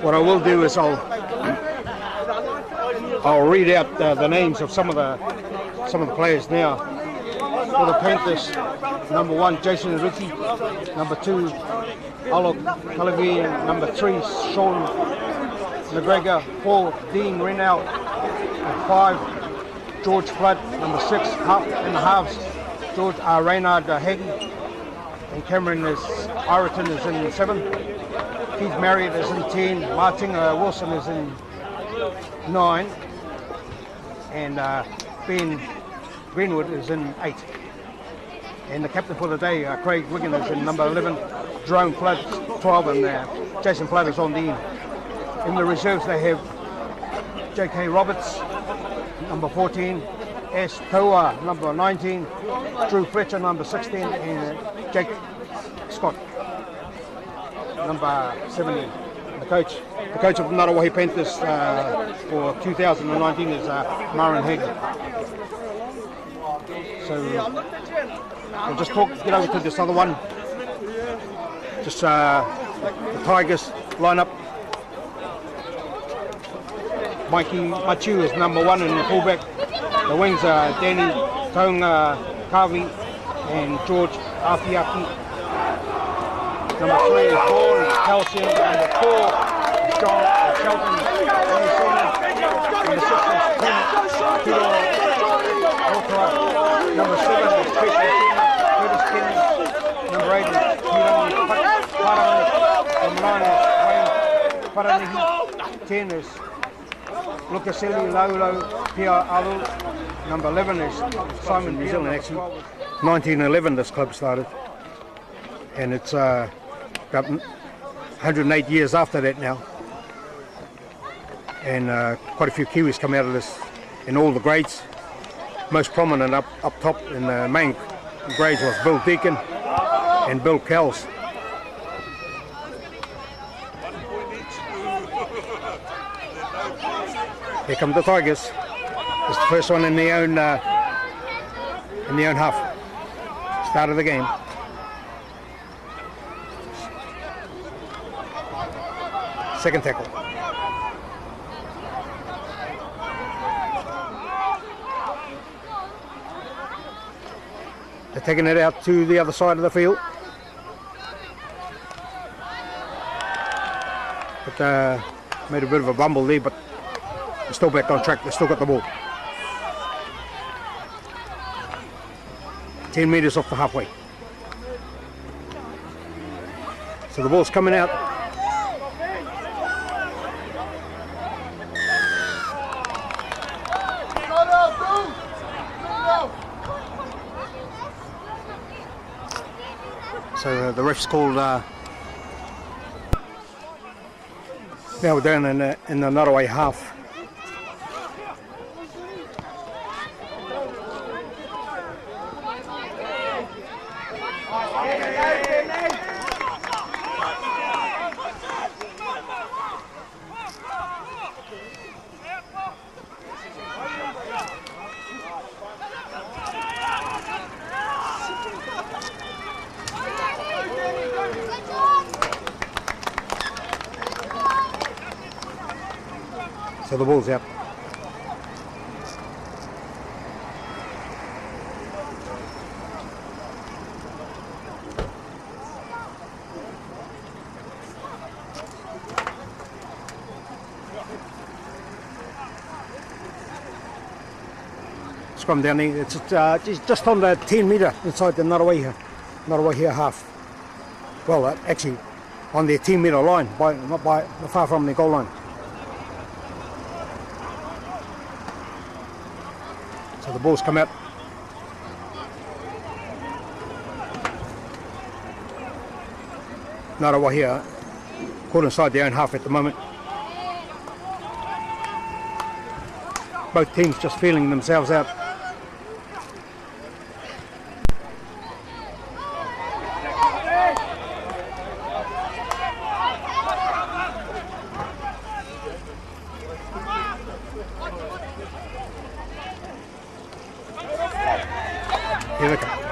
What I will do is I'll read out the names of some of the players now. For the Panthers, number 1 Jason Ricky, number 2 Alok Kalavi, number 3 Sean McGregor, 4 Dean Renault, and 5 George Flood, number 6 in the halves George Reynard Haggy, and Cameron Ireton is in 7. Keith Marriott is in 10. Martin Wilson is in 9, and Ben Greenwood is in 8. And the captain for the day, Craig Wiggin, is in number 11. Jerome Flood 12, and Jason Flood is on the end. In the reserves they have J.K. Roberts, number 14. S. Toa, number 19. Drew Fletcher, number 16. And Jake Scott, number 17. The coach of the Ngaruawahia Panthers for 2019 is Marin Hagley. So we'll just get over to this other one. Just the Tigers lineup. Mikey Machu is number 1 in the fullback. The wings are Danny Tonga Kavi and George Afiaki. Number 3 is Vaughan Calcium. Number 4 is John Shelton. Number 6 is Tim Kilo Ultra. Number 7 is Curtis Kenny. Number 8 is Kiran Parang. Number 9 is Wayne Paranihi. 10 is Lucasili Laulo Pia Alu. Number 11 is Simon New Zealand, actually. 1911 this club started, and it's about 108 years after that now. And quite a few Kiwis come out of this in all the grades. Most prominent up top in the main grades was Bill Deacon and Bill Kells. Here come the Tigers. It's the first one in the own half. Start of the game. Second tackle. They're taking it out to the other side of the field. But made a bit of a bumble there, but they're still back on track. They've still got the ball. 10 metres off the halfway. So the ball's coming out. So the ref's called. Now we're down in the Ngaruawahia half. So the ball's out. Scrum down there. It's just on the 10 metre inside the Ngaruawahia half. Well, actually on their 10 metre line, not far from the goal line. So the ball's come out. Ngaruawahia caught inside their own half at the moment. Both teams just feeling themselves out.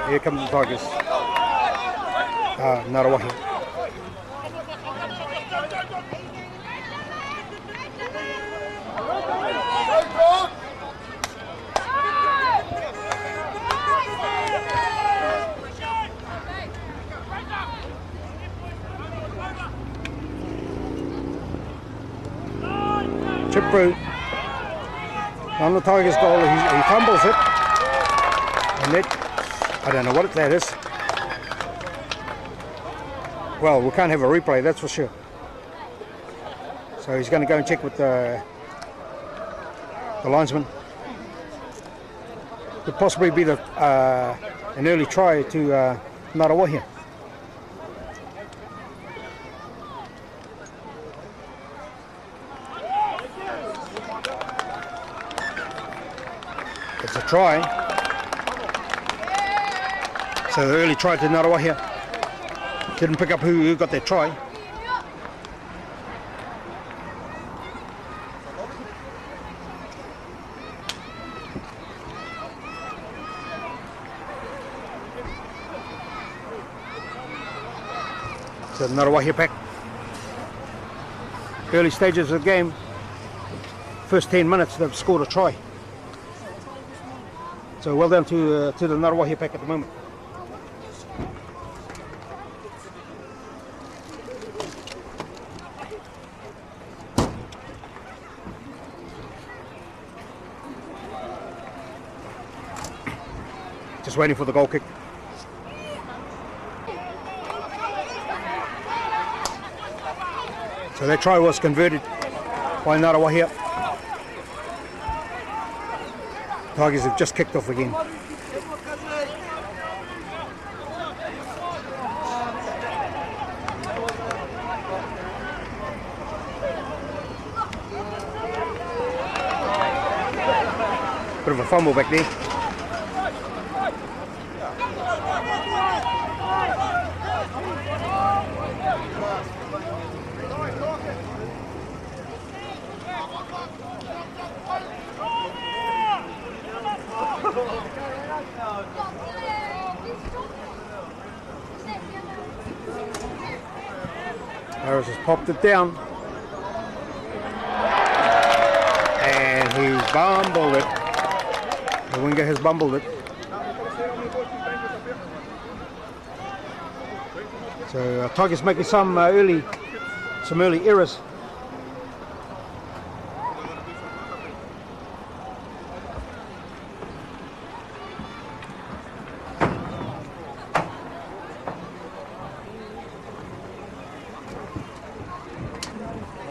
Here come the Tigers. Ngaruawahia. Chip through. On the Tigers goal, he fumbles it. And that, I don't know what that is. Well, we can't have a replay, that's for sure. So he's going to go and check with the linesman. Could possibly be an early try to Ngaruawahia. It's a try. So the early try to Ngaruawahia. Didn't pick up who got that try. So Ngaruawahia pack. Early stages of the game. First 10 minutes they've scored a try. So well done to the Ngaruawahia pack at the moment. Just waiting for the goal kick. So that try was converted by Ngaruawahia. Tigers have just kicked off again. Bit of a fumble back there. Harris has popped it down. And he bumbled it. The winger has bumbled it. So Tigers making some early errors.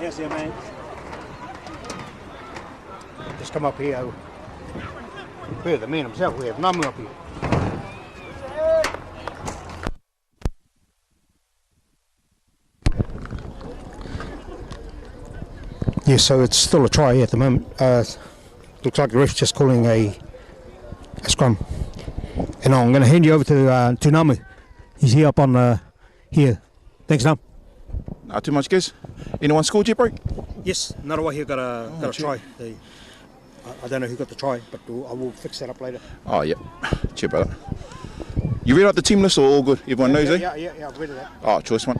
Yes, yeah, mate. Just come up here. We're the man himself. We have Namu up here. Yeah, so it's still a try at the moment. Looks like the ref's just calling a scrum. And I'm going to hand you over to Namu. He's here up on here. Thanks, Nam. Not too much, guys. Anyone scored yet, bro? Yes, Ngaruawahia got a try. I don't know who got the try, but I will fix that up later. Oh, yeah. Cheer, brother. You read out the team list or all good? Everyone knows, eh? Yeah, I've read that. Oh, choice one.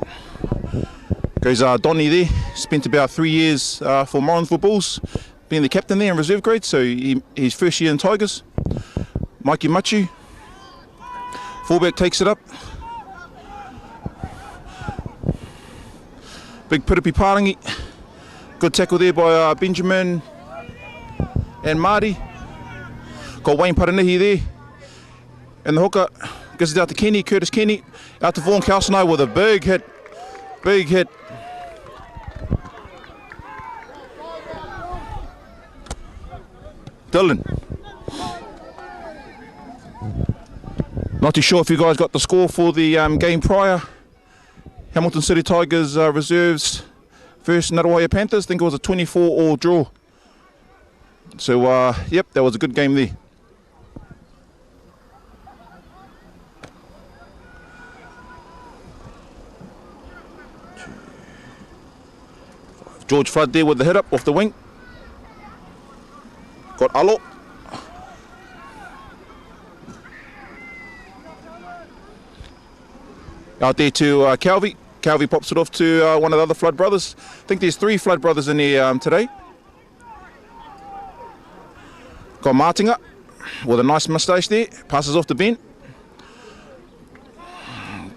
Goes Donny there. Spent about 3 years for Morrinsville Bulls, being the captain there in reserve grade, so his first year in Tigers. Mikey Machu. Fullback takes it up. Big Piripi Parangi. Good tackle there by Benjamin and Marty. Got Wayne Paranahi there. And the hooker gives it out to Kenny, Curtis Kenny. Out to Vaughan Kalsenai with a big hit. Big hit. Dylan. Not too sure if you guys got the score for the game prior. Hamilton City Tigers reserves versus Ngaruawahia Panthers. I think it was a 24-all draw. So, yep, that was a good game there. George Flood there with the hit up off the wing. Got Alo. Out there to Calvi. Calvi pops it off to one of the other Flood brothers. I think there's 3 Flood brothers in here today. Got Martinga with a nice moustache there. Passes off to Ben.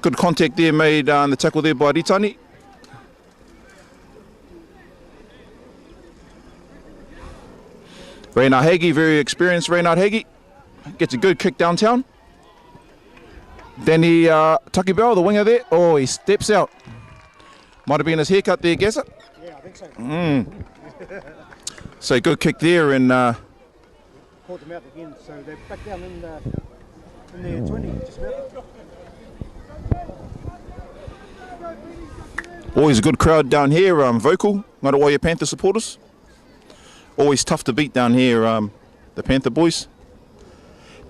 Good contact there made on the tackle there by Ritani. Reynard Hagee, very experienced Reynard Hagee. Gets a good kick downtown. Danny Tucky Bell, the winger there. Oh, he steps out. Might have been his haircut there, guess it? Yeah, I think so. So good kick there and Caught them out again, so they're back down in their 20, just about. always a good crowd down here, vocal, Ngaruawahia Panther supporters. Always tough to beat down here, the Panther boys.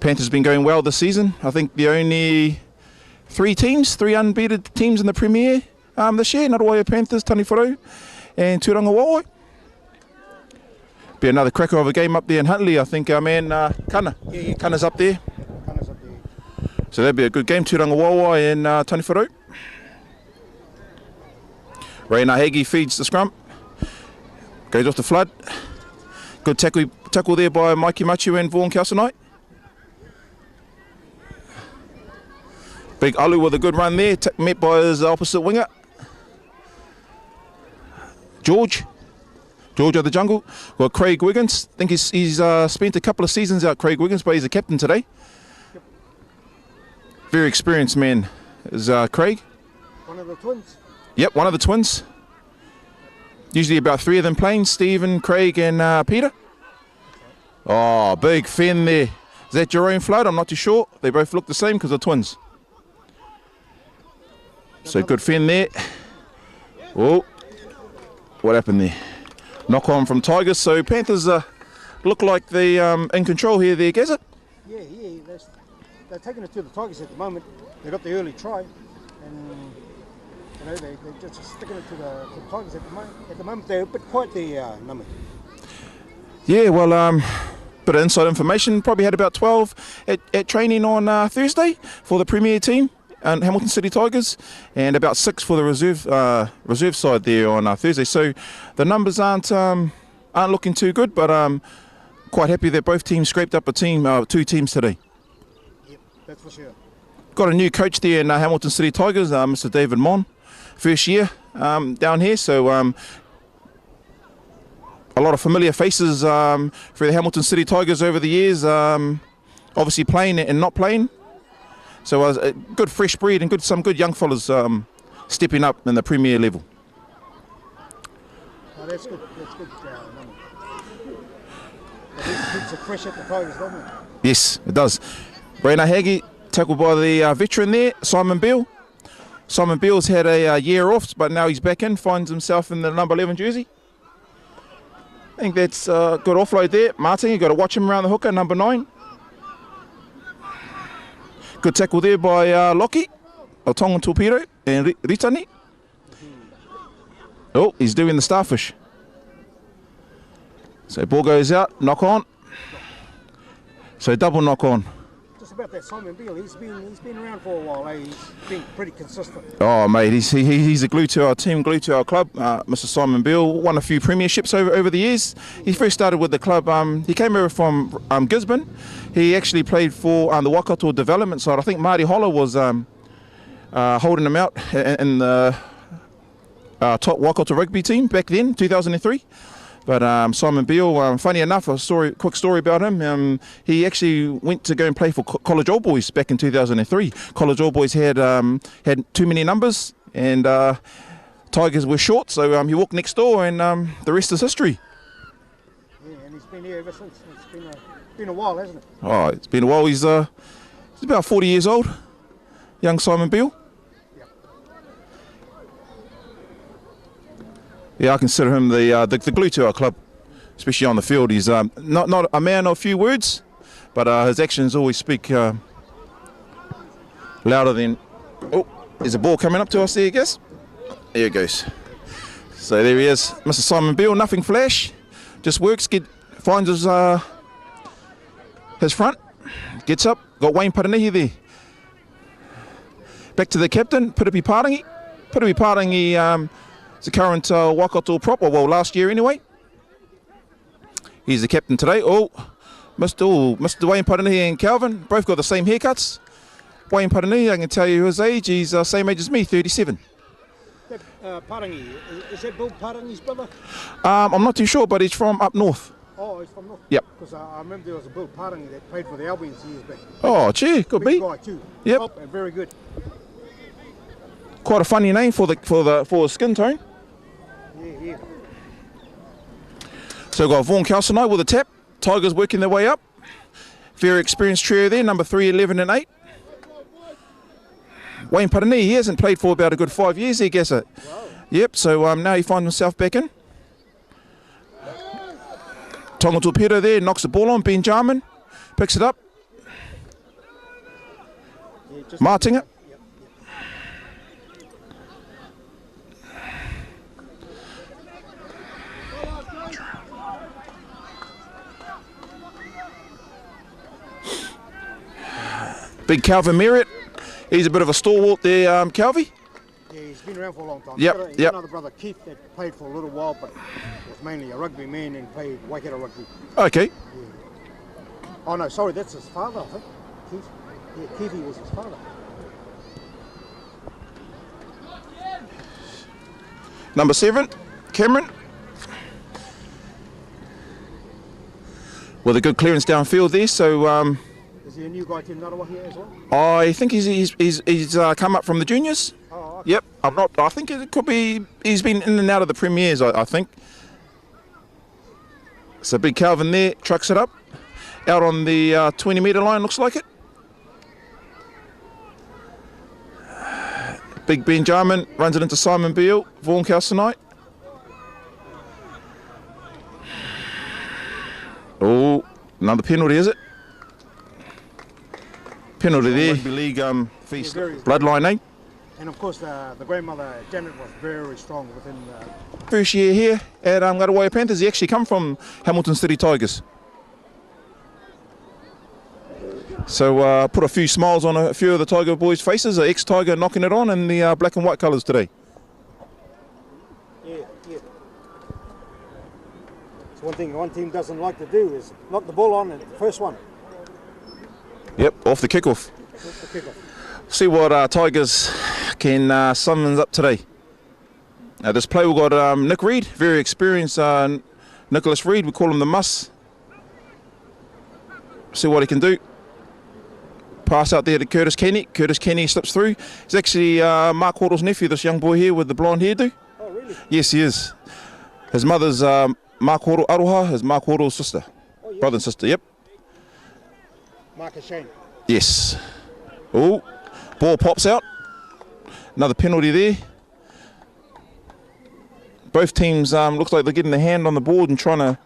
Panthers been going well this season. I think the only three unbeaten teams in the Premier this year, Ngaruawahia Panthers, Taniforo and Ngaruawahia. Be another cracker of a game up there in Huntley. I think our man Kana. Yeah, Kana's up there. Kana's up there. So that'd be a good game, Ngaruawahia and Taniforo. Reina Hagee feeds the scrum. Goes off the flood. Good tackle there by Mikey Machu and Vaughan Kalsanite. Big Alu with a good run there, met by his opposite winger. George of the Jungle. Well, Craig Wiggins. I think he's spent a couple of seasons out, Craig Wiggins, but he's a captain today. Yep. Very experienced man is Craig. One of the twins. Yep, one of the twins. Usually about three of them playing, Stephen, Craig and Peter. Oh, big fin there. Is that Jerome Flood? I'm not too sure. They both look the same because they're twins. So good fin there. Oh, what happened there? Knock on from Tigers. So Panthers look like they in control here there, Gazza. Yeah, they're taking it to the Tigers at the moment. They got the early try, and you know they're just sticking it to the Tigers at the moment. At the moment, they're a bit quiet there, number. Yeah, well, bit of inside information. Probably had about 12 at training on Thursday for the Premier team and Hamilton City Tigers, and about 6 for the reserve side there on Thursday. So the numbers aren't looking too good, but quite happy that both teams scraped up two teams today. Yep, that's for sure. Got a new coach there in Hamilton City Tigers, Mr. David Mon, first year down here. So a lot of familiar faces for the Hamilton City Tigers over the years, obviously playing and not playing. So a good fresh breed and some good young fellas stepping up in the Premier level. Oh, that's good. That's good. It keeps it fresh at the Tigers, doesn't it? Yes, it does. Reina Hagee tackled by the veteran there, Simon Beale. Simon Beale's had a year off, but now he's back in, finds himself in the number 11 jersey. I think that's a good offload there. Martin, you've got to watch him around the hooker, number 9. Good tackle there by Lockie, Otonga Torpedo and Ritani. Oh, he's doing the starfish. So ball goes out, knock on. So double knock on. Just about that Simon Beale, he's been around for a while. He's been pretty consistent. Oh mate, he's a glue to our team, glue to our club. Mr. Simon Beale won a few premierships over the years. He first started with the club. He came over from Gisborne. He actually played for the Waikato development side. I think Marty Holler was holding him out in the top Waikato rugby team back then, 2003. But Simon Beale, funny enough, quick story about him. He actually went to go and play for College All Boys back in 2003. College All Boys had too many numbers, and Tigers were short, so he walked next door, and the rest is history. Yeah, and he's been here ever since. It's been a while, hasn't it? Oh, it's been a while. He's about 40 years old, young Simon Beale. Yeah, I consider him the glue to our club, especially on the field. He's not a man of few words, but his actions always speak louder than... Oh, there's a ball coming up to us there, I guess. There it goes. So there he is, Mr. Simon Beale, nothing flash, just works, finds his front, gets up, got Wayne Paranihi there. Back to the captain, Piripi Parangi. Piripi Parangi... It's the current Waikato prop, well, last year anyway. He's the captain today. Oh, Mr. Wayne Paranihi and Calvin, both got the same haircuts. Wayne Paranihi, I can tell you his age, he's the same age as me, 37. Parangi, is that Bill Parangi's brother? I'm not too sure, but he's from up north. Oh, he's from North? Yep. Because I remember there was a Bill Parang that played for the Albions years back. Oh, gee, could Big be. guy too. Yep. Top and very good. Quite a funny name for the skin tone. Yeah. So we've got Vaughan Calcinite with a tap. Tigers working their way up. Very experienced trio there, number 3, 11 and 8. Wayne Paranui, he hasn't played for about a good 5 years there, guess it. Wow. Yep, so now he finds himself back in. Tonga Torpedo there, knocks the ball on. Ben Jarman picks it up. Yeah, Martinga. Yep. Big Calvin Merritt. He's a bit of a stalwart there, Calvi. Yeah, he's been around for a long time. Yep, He's got yep. another brother, Keith, that played for a little while, but was mainly a rugby man and played Waikato rugby. Okay. Oh no, sorry, that's his father, I think. Keith. Yeah, Keithy was his father. Number 7, Cameron. With a good clearance downfield there, so Is he a new guy to Ngaruawahia as well? I think he's come up from the juniors. Oh, okay. Yep, I think it could be. He's been in and out of the premiers, I think. So big Calvin there trucks it up, out on the 20-metre line. Looks like it. Big Ben Jarman runs it into Simon Beale. Vaughan Calcinite. Oh, another penalty, is it? Penalty there. Rugby League feast bloodline, eh? And of course, the grandmother, Janet, was very strong within the... First year here at Ngaruawahia Panthers, he actually come from Hamilton City Tigers. So put a few smiles on a few of the Tiger boys' faces. An ex-Tiger knocking it on in the black and white colours today. Yeah. So one thing one team doesn't like to do is knock the ball on at the first one. Yep, off the kickoff. That's the kickoff. See what Tigers can summons up today. This play we've got Nick Reid, very experienced Nicholas Reid. We call him the Muss. See what he can do. Pass out there to Curtis Kenny. Curtis Kenny slips through. He's actually Mark Hoddle's nephew, this young boy here with the blonde hairdo. Oh, really? Yes, he is. His mother's Mark Hoddle Aroha, his Mark Hoddle's sister. Oh, yeah. Brother and sister, yep. Marcus Shane. Yes. Oh, ball pops out. Another penalty there. Both teams looks like they're getting a hand on the board and trying to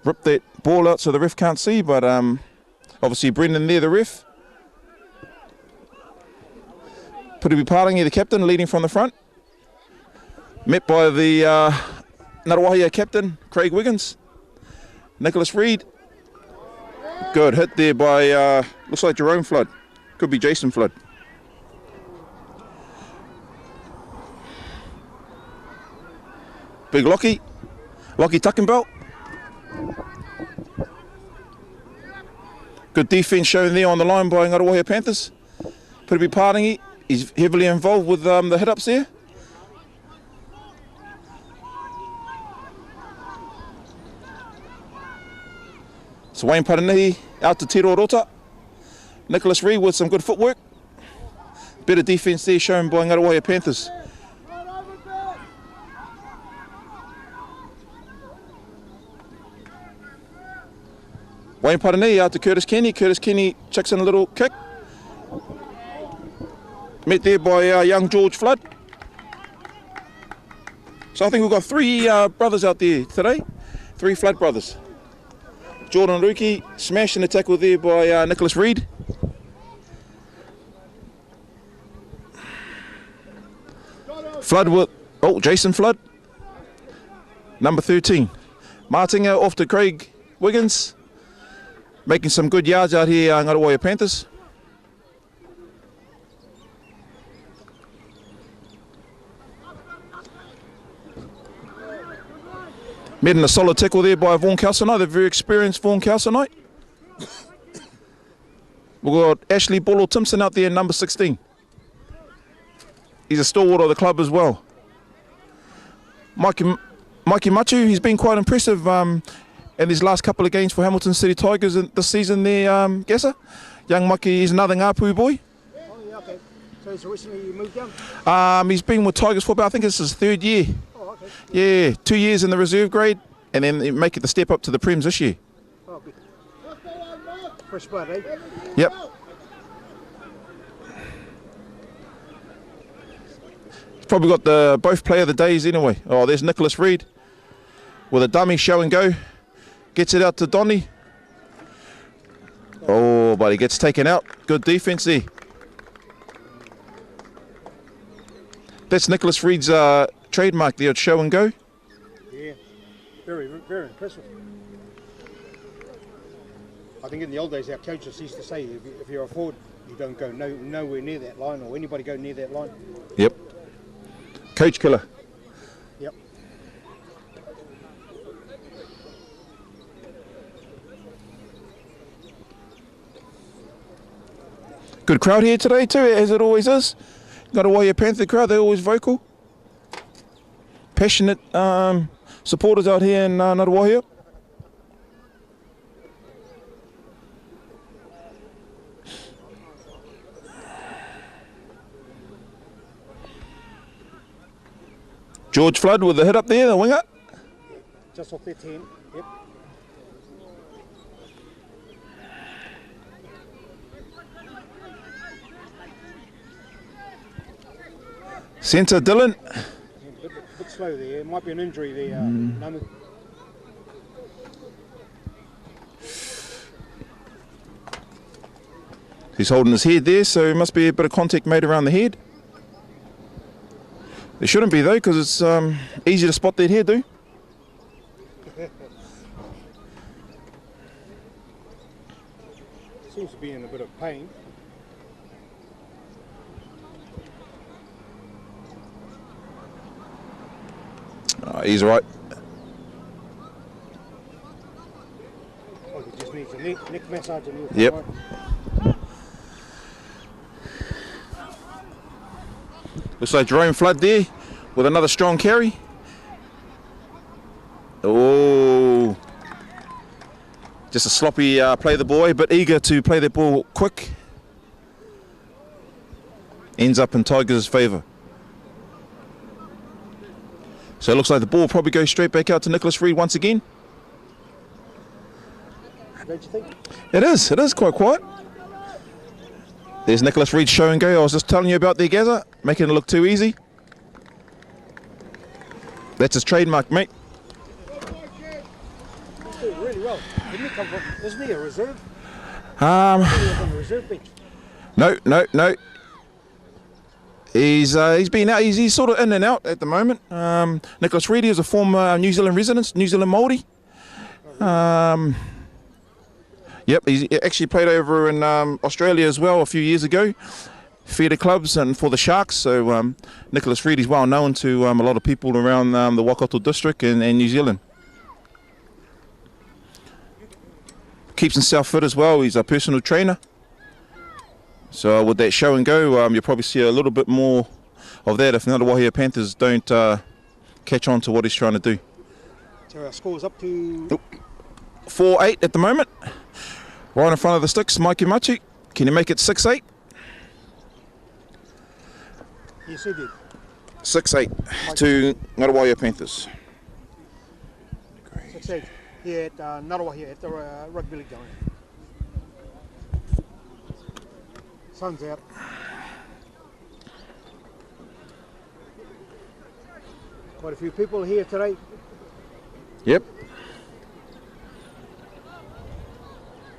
rip that ball out so the ref can't see, but obviously Brendan there, the ref. Putibi Parangi, the captain, leading from the front. Met by the Ngaruawahia captain, Craig Wiggins. Nicholas Reid. Good hit there by, looks like Jerome Flood. Could be Jason Flood. Big Lockie Tuckenbelt. Good defence shown there on the line by Ngaruawahia Panthers. Putibi Parangi, he's heavily involved with the hit-ups there. So Wayne Paranui out to Te Rorota. Nicholas Reid with some good footwork. Better defence there shown by Ngaruawahia Panthers. Wayne Paranui out to Curtis Kenny. Curtis Kenny chucks in a little kick. Met there by young George Flood. So I think we've got 3 brothers out there today. 3 Flood brothers. Jordan Ruki smashing the tackle there by Nicholas Reid. Flood with, Jason Flood. Number 13. Martinga off to Craig Wiggins. Making some good yards out here, Ngaruawahia Panthers. Made in a solid tackle there by Vaughan Calcinite, the very experienced Vaughan Calcinite. We've got Ashley Bolo Timson out there, number 16. He's a stalwart of the club as well. Mikey Machu, he's been quite impressive in these last couple of games for Hamilton City Tigers this season there, Gasser. Young Maki is another Ngāpu boy. Oh, yeah, okay. So he's recently moved down? He's been with Tigers for about, I think it's his 3rd year. Oh, okay. Yeah, 2 years in the reserve grade, and then make it the step up to the Prems this year. Oh, good. Fresh blood, eh? Yep. Probably got the both player of the days anyway. Oh, there's Nicholas Reid with a dummy show and go. Gets it out to Donny. Oh, but he gets taken out. Good defense there. That's Nicholas Reid's trademark there at show and go. Yeah, very, very impressive. I think in the old days our coaches used to say if you're a forward, you don't go nowhere near that line, or anybody go near that line. Yep. Coach killer. Yep. Good crowd here today too, as it always is. Ngaruawahia Panther crowd, they're always vocal. Passionate supporters out here in Ngaruawahia. George Flood with the hit up there, the winger. Just off their 10, yep. Centre Dylan. Yeah, a bit slow there, it might be an injury there, Namu. He's holding his head there, so there must be a bit of contact made around the head. There shouldn't be though, because it's easy to spot that head, dude. Seems to be in a bit of pain. He's right. Oh, he just needs a neck massage and Yep. right. Looks like Jerome Flood there with another strong carry. Oh, just a sloppy play of the boy, but eager to play that ball quick. Ends up in Tigers' favour. So it looks like the ball probably goes straight back out to Nicholas Reid once again. Don't you think? It is quite quiet. There's Nicholas Reid's show and go. I was just telling you about there, Gazza, making it look too easy. That's his trademark, mate. He's doing really well. Didn't he come from, isn't he a reserve? He was on the reserve bench. No. He's been out. He's sort of in and out at the moment. Nicholas Reid is a former New Zealand resident, New Zealand Māori. Yep, he actually played over in Australia as well a few years ago. Feeder clubs and for the Sharks. So Nicholas Reid is well known to a lot of people around the Waikato district and New Zealand. Keeps himself fit as well. He's a personal trainer. So with that show and go, you'll probably see a little bit more of that if the Ngaruawahia Panthers don't catch on to what he's trying to do. So our score's up to 4-8 at the moment. Right in front of the sticks, Mikey Machi. Can you make it 6-8? Yes, he did. 6-8 to Ngaruawahia Panthers. 6-8 here at Ngaruawahia at the rugby league going. Sun's out. Quite a few people here today. Yep.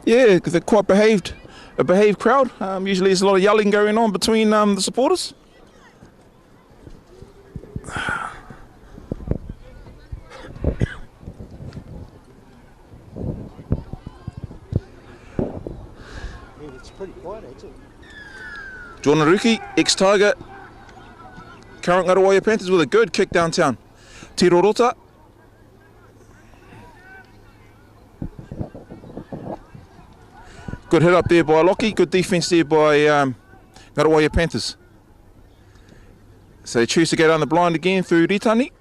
Yeah, they're quite a behaved crowd. Usually there's a lot of yelling going on between the supporters. Yeah, it's pretty quiet actually. Jordan Aruki, ex-Tiger, current Ngaruawahia Panthers with a good kick downtown. Tiro Rota. Good hit up there by Lockie, good defence there by Ngaruawahia Panthers. So they choose to go down the blind again through Ritani.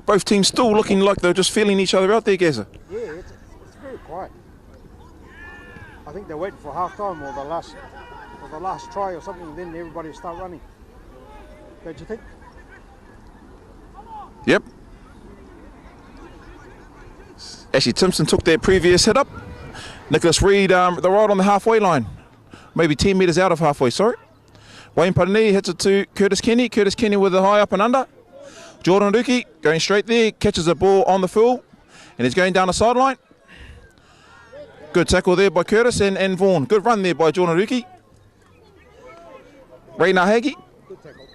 Both teams still looking like they're just feeling each other out there, Gaza. Yeah, it's very quiet. I think they're waiting for half time or the last try or something, and then everybody will start running. Don't you think? Yep. Ashley Timpson took their previous hit up. Nicholas Reid, they're right on the halfway line. Maybe 10 metres out of halfway, sorry. Wayne Paranui hits it to Curtis Kenny. Curtis Kenny with a high up and under. Jordan Ruki going straight there, catches the ball on the full, and he's going down the sideline. Good tackle there by Curtis and Vaughan. Good run there by Jordan Ruki. Reina Haggie. Good tackle.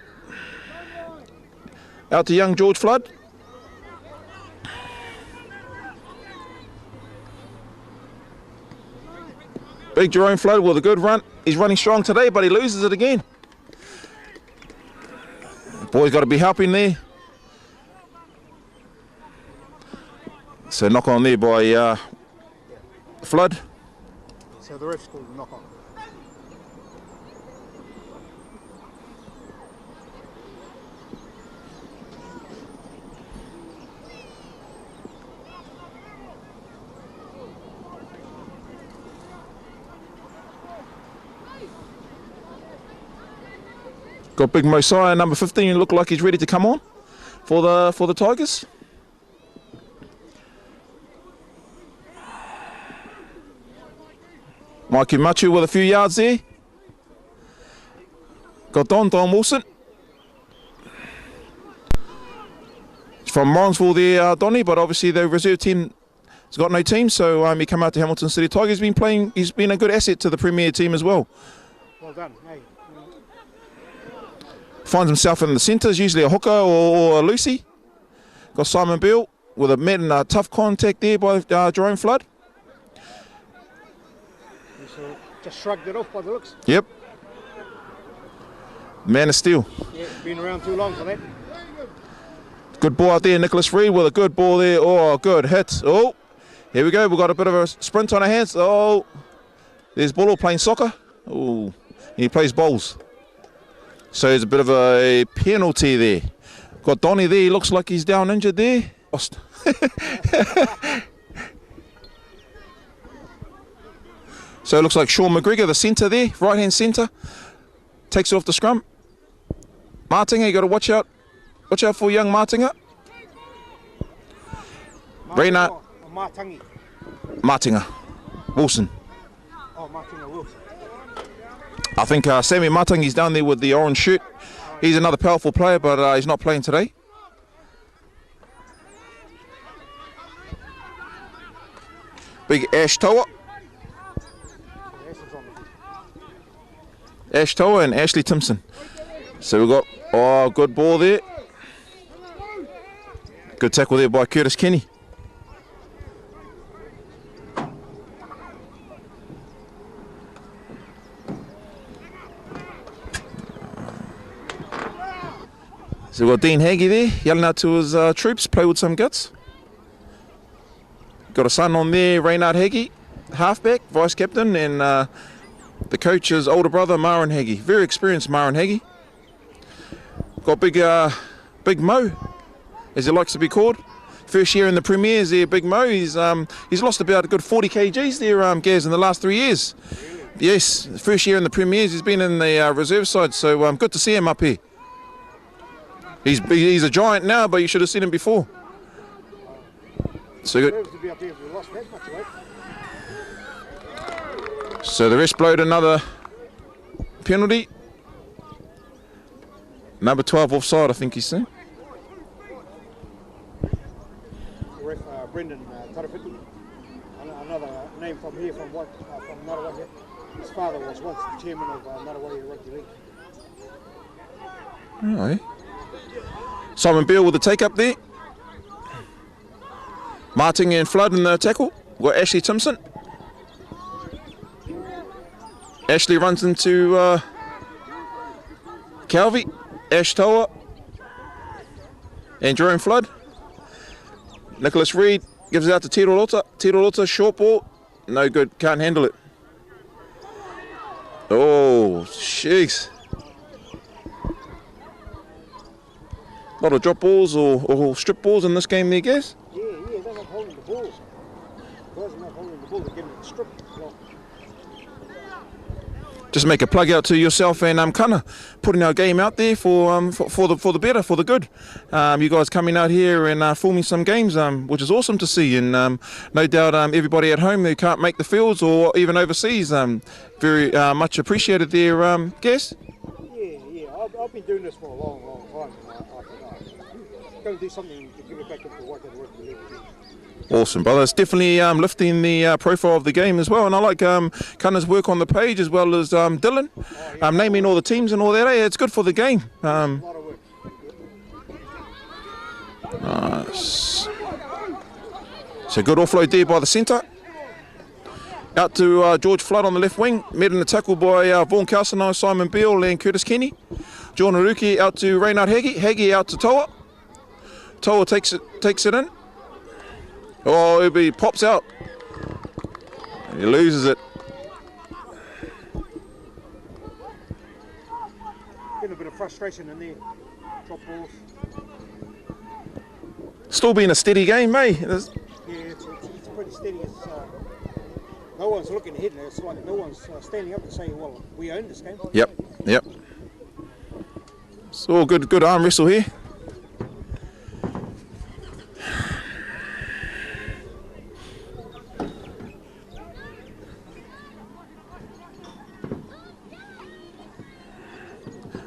Out to young George Flood. Big Jerome Flood with a good run. He's running strong today, but he loses it again. Boy's got to be helping there. So knock on there by Flood. So the ref's called knock on. Got big Mosiah, number 15, look like he's ready to come on for the Tigers. Mikey Machu with a few yards there. Got Don Wilson. It's from Morrinsville there, Donny, but obviously the reserve team has got no team, so he come out to Hamilton City Tigers. He's been a good asset to the Premier team as well. Well done, hey. Finds himself in the centres, usually a hooker or a Lucy. Got Simon Beale with a tough contact there by Jerome Flood. Just shrugged it off by the looks. Yep. Man of steel. Yeah, been around too long for that. Good ball out there, Nicholas Reid with a good ball there. Oh, good hit. Oh, here we go. We've got a bit of a sprint on our hands. Oh, there's Bolo playing soccer. Oh, he plays bowls. So there's a bit of a penalty there. Got Donny there. He looks like he's down injured there. Lost. So it looks like Sean McGregor, the centre there, right-hand centre, takes it off the scrum. Martinga, you got to watch out. Watch out for young Martinga. Reina. Martingi. Martinga. Wilson. Oh, Martinga Wilson. I think Sammy Martingi's down there with the orange shirt. He's another powerful player, but he's not playing today. Big Ash Toa. Ash Toa and Ashley Timpson. So we've got, good ball there. Good tackle there by Curtis Kenny. So we've got Dean Haggie there, yelling out to his troops, play with some guts. Got a son on there, Reynard Haggie, halfback, vice captain, and the coach's older brother, Marin Haggie. Very experienced Marin Haggie. Got Big Mo, as he likes to be called. First year in the Premiers there, Big Mo. He's lost about a good 40 kgs there, Gaz, in the last 3 years. Yes, first year in the Premiers. He's been in the reserve side, so good to see him up here. He's a giant now, but you should have seen him before. So good. So the rest blowed another penalty. Number 12 offside, I think he's saying. Ref Brendan Tarapiti, another name from here, from Ngaruawahia. His father was once the chairman of Ngaruawahia Rugby League. Right. Simon Beale with the take up there. Martin and Flood in the tackle. We've got Ashley Timpson. Ashley runs into Calvi, Ash Toa, and Jerome Flood. Nicholas Reid gives it out to Tiro Lota. Tiro Lota, short ball. No good, can't handle it. Oh, jeez. A lot of drop balls or strip balls in this game there, guys. Yeah, they're not holding the ball. Guys are not holding the ball, they're getting it stripped. Well, just make a plug out to yourself and Kana, putting our game out there for the better, for the good. You guys coming out here and filming some games, which is awesome to see, and no doubt everybody at home who can't make the fields or even overseas, very much appreciated there, guess. Yeah, I've been doing this for a long time. I'm going to do something to give it back into work and work the league. Awesome, brother. It's definitely lifting the profile of the game as well. And I like Kana's work on the page as well as Dylan, naming all the teams and all that. Hey, it's good for the game. Nice. So good offload there by the centre. Out to George Flood on the left wing. Met in the tackle by Vaughan Kalsanai, Simon Beale and Curtis Kenny. John Haruki out to Reynard Haggie. Haggie out to Toa. Toa takes it in. Oh, he pops out. He loses it. Getting a bit of frustration in there. Drop balls. Still being a steady game, eh? Yeah, it's pretty steady. It's, no one's looking ahead. It's like no one's standing up to say, well, we own this game. Yep. It's all good arm wrestle here.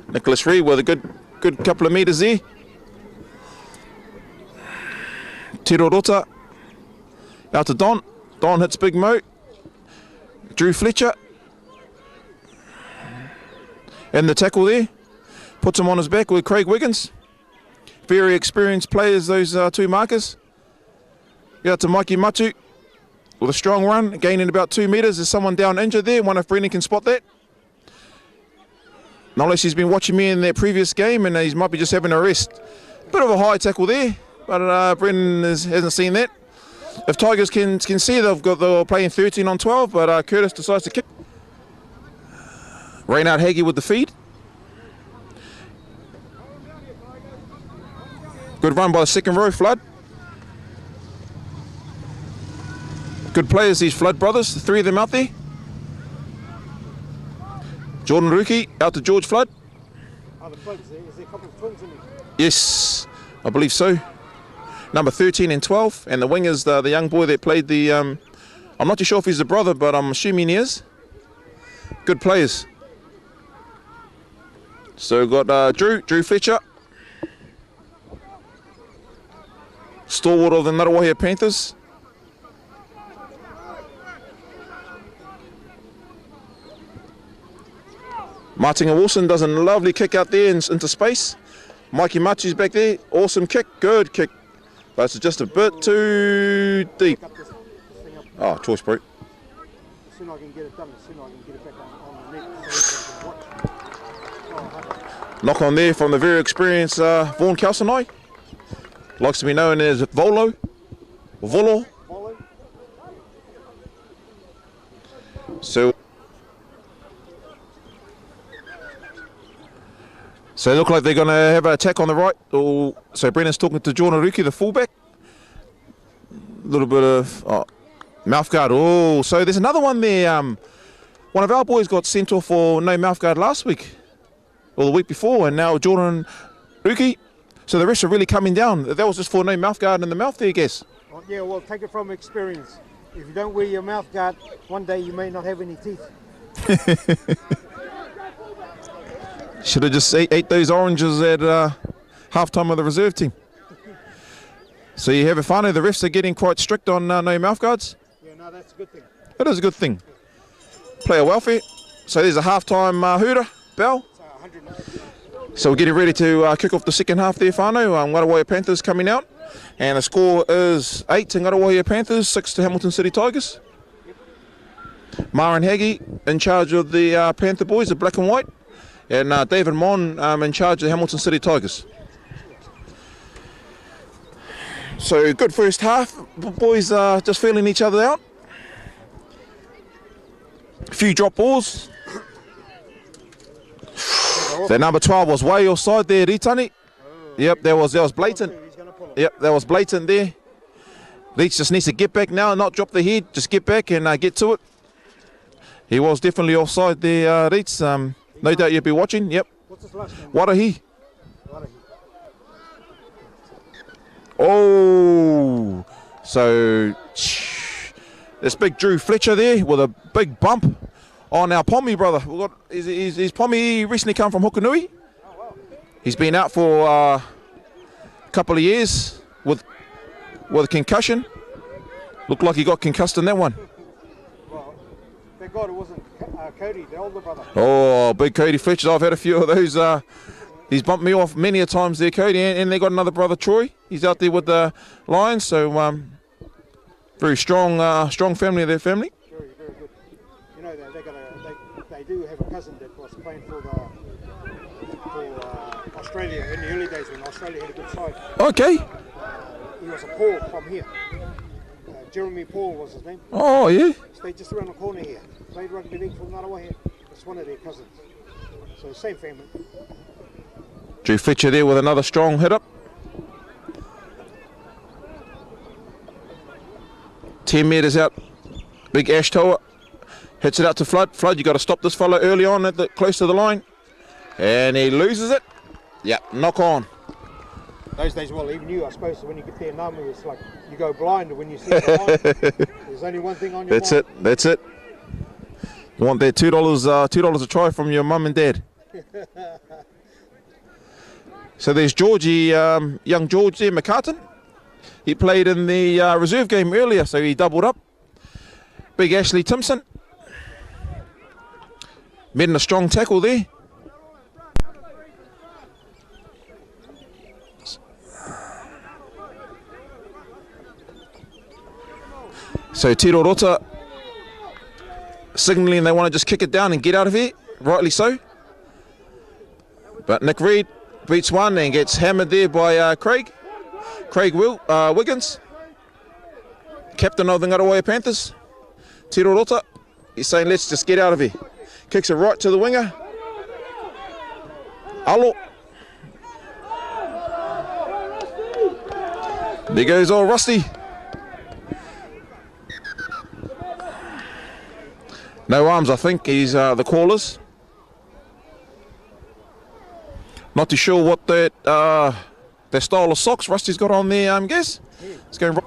Nicholas Reed with a good couple of metres there. Tiro Rota out to Don. Don hits Big Mo. Drew Fletcher. And the tackle there. Puts him on his back with Craig Wiggins. Very experienced players, those two markers. Out to Mikey Matu with a strong run, gaining about 2 metres. There's someone down injured there. Wonder if Brendan can spot that. Knowledge he's been watching me in their previous game and he might be just having a rest. Bit of a high tackle there, but Brendan hasn't seen that. If Tigers can see, they're playing 13 on 12, but Curtis decides to kick. Reynard Haggie with the feed. Good run by the second row, Flood. Good players, these Flood brothers, the 3 of them out there. Jordan Ruki out to George Flood. The Floods there? Is there a couple of twins in there? Yes, I believe so. Number 13 and 12, and the wing is the young boy that played the. I'm not too sure if he's the brother, but I'm assuming he is. Good players. So we've got Drew Fletcher, stalwart of the Ngaruawahia Panthers. Martin Wilson does a lovely kick out there into space. Mikey Machu's back there. Awesome kick, good kick. But it's just a bit too deep. Oh, choice break. As soon as I can get it done, as soon as I can get it back on the net. Knock on there from the very experienced Vaughan Kalsanai. Likes to be known as Volo. So they look like they're going to have an attack on the right. So Brendan's talking to Jordan Haruki, the fullback. A little bit of mouth guard. Oh, so there's another one there. One of our boys got sent off for no mouth guard last week, or the week before, and now Jordan Haruki. So the rest are really coming down. That was just for no mouth guard in the mouth there, I guess. Oh, yeah, well, take it from experience. If you don't wear your mouth guard, one day you may not have any teeth. Should have just ate those oranges at half-time of the reserve team. So you have a whānau, the refs are getting quite strict on no mouth guards. Yeah, no, that's a good thing. It is a good thing. Player welfare. So there's a half-time hooter, bell. So we're getting ready to kick off the second half there, whānau. Ngaruawahia Panthers coming out. And the score is 8 to Ngaruawahia Panthers, 6 to Hamilton City Tigers. Marin Haggie in charge of the Panther boys, the black and white. And David Mon in charge of the Hamilton City Tigers. So good first half. Boys just feeling each other out. A few drop balls. The number 12 was way offside there, Ritani. Yep, that was blatant. Yep, that was blatant there. Leach just needs to get back now, not drop the head, just get back and get to it. He was definitely offside there, Leach. No doubt you'll be watching. Yep. What's his last name? Warahi. Oh, so this big Drew Fletcher there with a big bump on our Pommy brother. We got his Pommy recently come from Hukanui. He's been out for a couple of years with a concussion. Looked like he got concussed in that one. Well, thank God it wasn't Cody, the older brother. Oh, big Cody Fletcher. I've had a few of those. He's bumped me off many a times there, Cody, and they got another brother, Troy. He's out there with the Lions, so very strong family of their family. Very, very good. You know, they do have a cousin that was playing for Australia in the early days when Australia had a good side. Okay. He was a Paul from here. Jeremy Paul was his name. Oh, yeah. Stayed just around the corner here. Played rugby league for Ngaruawahia. It's one of their cousins. So same family. Drew Fletcher there with another strong hit up. 10 metres out. Big Ash Toa hits it out to Flood. Flood, you got to stop this fella early on close to the line. And he loses it. Yep, knock on. Those days, well, even you, I suppose, when you get there, Namu, it's like you go blind when you see the line. There's only one thing on your mind. That's it. You want that $2 a try from your mum and dad. So there's Georgie, young George there, McCartan. He played in the reserve game earlier, so he doubled up. Big Ashley Timpson. Made in a strong tackle there. So Tiro Rota signalling they want to just kick it down and get out of here, rightly so. But Nick Reid beats one and gets hammered there by Craig Wiggins, captain of the Ngaruawahia Panthers. Tiro Rota, he's saying let's just get out of here. Kicks it right to the winger. Alo. There goes old Rusty. No arms, I think, he's the callers. Not too sure what that style of socks Rusty's got on there, guess. It's going right.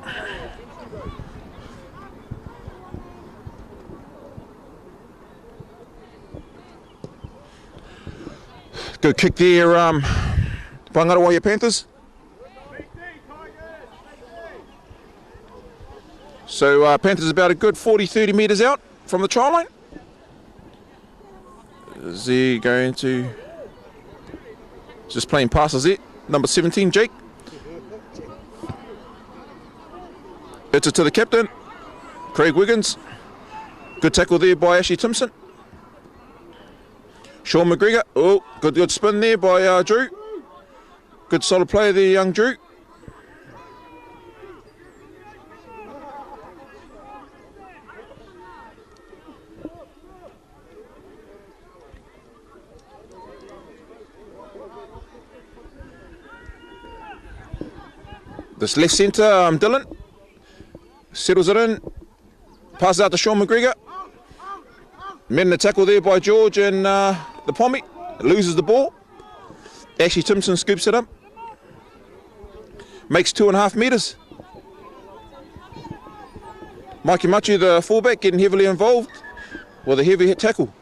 Good kick there, by Ngaruawahia Panthers. So Panthers about a good 40-30 metres out from the try line. Is he going to... Just playing passes it. Number 17, Jake. It's it to the captain, Craig Wiggins. Good tackle there by Ashley Timpson. Sean McGregor. Oh, good spin there by Drew. Good solid play there, young Drew. This left centre, Dylan, settles it in, passes out to Sean McGregor. Met in the tackle there by George and the Pommy, loses the ball. Ashley Timpson scoops it up, makes 2.5 metres. Mikey Machu, the fullback, getting heavily involved with a heavy hit tackle.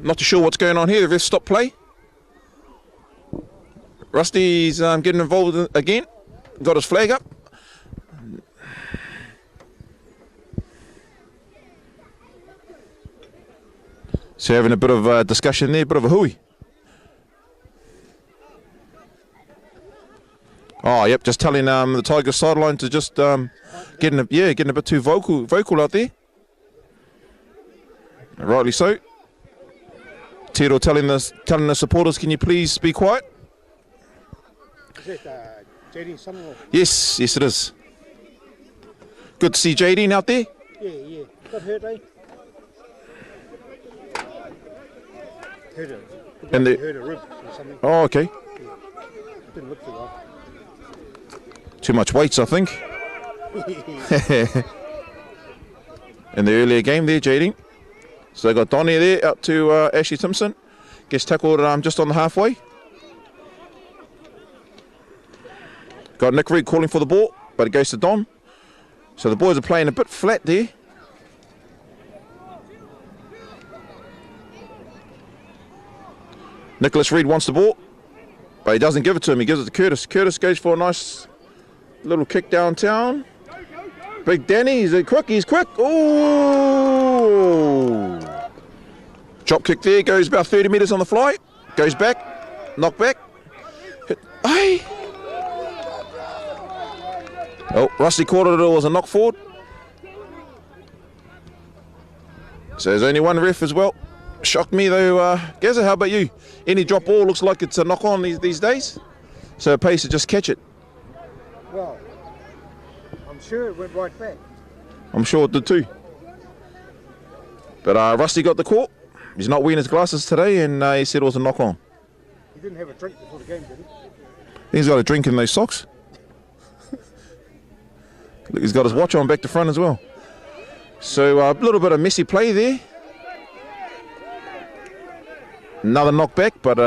Not too sure what's going on here, the ref stopped play. Rusty's getting involved again, got his flag up. So having a bit of discussion there, a bit of a hooey. Oh, yep, just telling the Tigers sideline to just getting a bit too vocal out there. Rightly so. Tiro telling the supporters, can you please be quiet? Is that JD's son-in-law? Yes, it is. Good to see JD out there. Yeah. Got hurt, eh? Hurt a, And the- hurt a rib or something. Oh, okay. Didn't look too well. Too much weights, I think. In the earlier game there, Jaden. So they got Donnie there out to Ashley Simpson. Gets tackled just on the halfway. Got Nick Reed calling for the ball, but it goes to Don. So the boys are playing a bit flat there. Nicholas Reed wants the ball, but he doesn't give it to him. He gives it to Curtis. Curtis goes for a nice little kick downtown. Big Danny, he's quick. Ooh! Drop kick there, goes about 30 metres on the fly. Goes back, knock back. Hit. Hey! Oh, Rusty caught it was a knock forward. So there's only one ref as well. Shocked me though, Gazza, how about you? Any drop ball looks like it's a knock on these days. So it pays to just catch it. Well, I'm sure it went right back. I'm sure it did too. But Rusty got the call. He's not wearing his glasses today, and he said it was a knock on. He didn't have a drink before the game, did he? He's got a drink in those socks. Look, he's got his watch on back to front as well. So a little bit of messy play there. Another knockback, but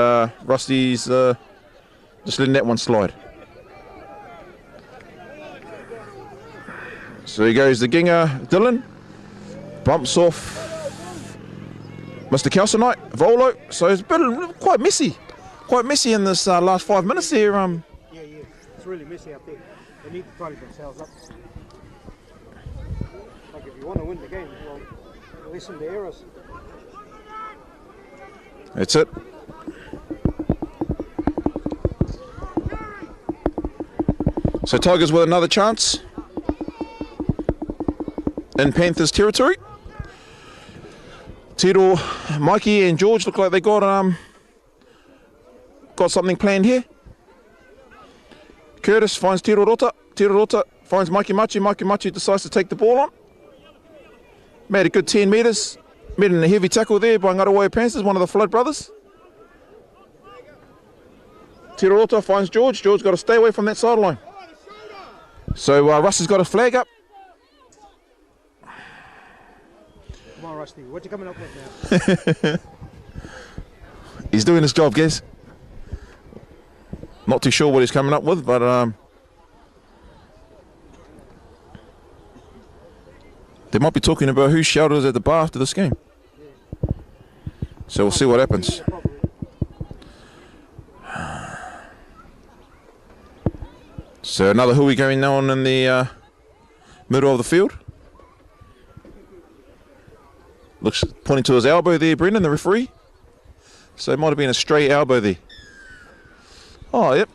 Rusty's just letting that one slide. So he goes the Ginger Dylan. Bumps off Mr. Kelsenite, Volo. So it's been quite messy in this last 5 minutes here. Yeah, it's really messy out there. They need to tidy themselves up. Like if you want to win the game, well, lessen the errors. That's it. So Tigers with another chance in Panthers territory. Tito, Mikey and George look like they got something planned here. Curtis finds Tiro Rota. Tiro Rota finds Mikey Machi. Mikey Machi decides to take the ball on. Made a good 10 metres. Made in a heavy tackle there by Ngaruawahia Panthers, one of the Flood brothers. Tiro Rota finds George. George got to stay away from that sideline. So Russ has got a flag up. Come on, Rusty, what you coming up with now? He's doing his job, guys. Not too sure what he's coming up with, but they might be talking about whose shelter is at the bar after this game. So we'll see what happens. So another hui going on in the middle of the field. Looks pointing to his elbow there, Brendan, the referee. So it might have been a stray elbow there. Oh, yep.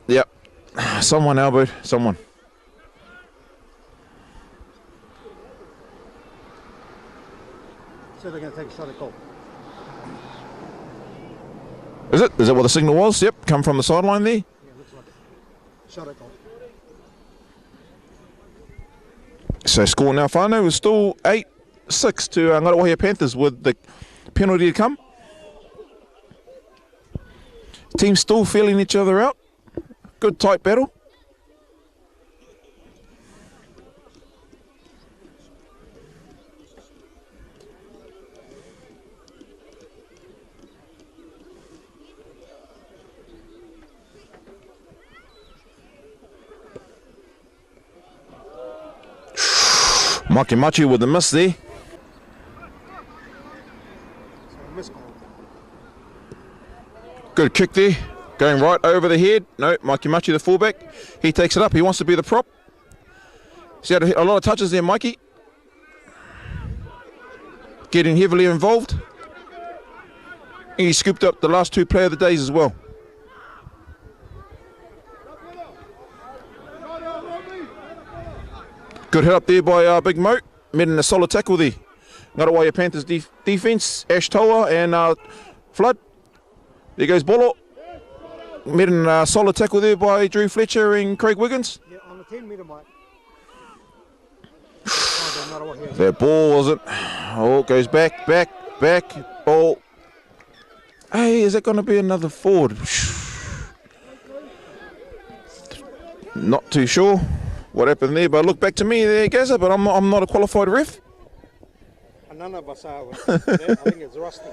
Yep. Someone elbowed someone. So they're going to take a shot at goal. Is it? Is that what the signal was? Yep. Come from the sideline there. Yeah, looks like it. Shot at goal. So score now, whānau, is still 8-6 to Ngaruawahia Panthers with the penalty to come. Teams still feeling each other out. Good tight battle. Maki Machi with the miss there. Good kick there. Going right over the head. No, Mikey Machi, the fullback. He takes it up. He wants to be the prop. He's had a lot of touches there, Mikey. Getting heavily involved. And he scooped up the last two player of the days as well. Good hit up there by Big Mo. Made in a solid tackle there. Ngaruawahia Panthers defense. Ash Toa and Flood. There goes Bolo. Made in a solid tackle there by Drew Fletcher and Craig Wiggins. Yeah, on the 10-metre mark. That ball wasn't. Oh, it goes back, ball. Hey, is that going to be another forward? Not too sure what happened there, but look back to me there, Gaza, but I'm not a qualified ref. None of us are. I think it's rusty.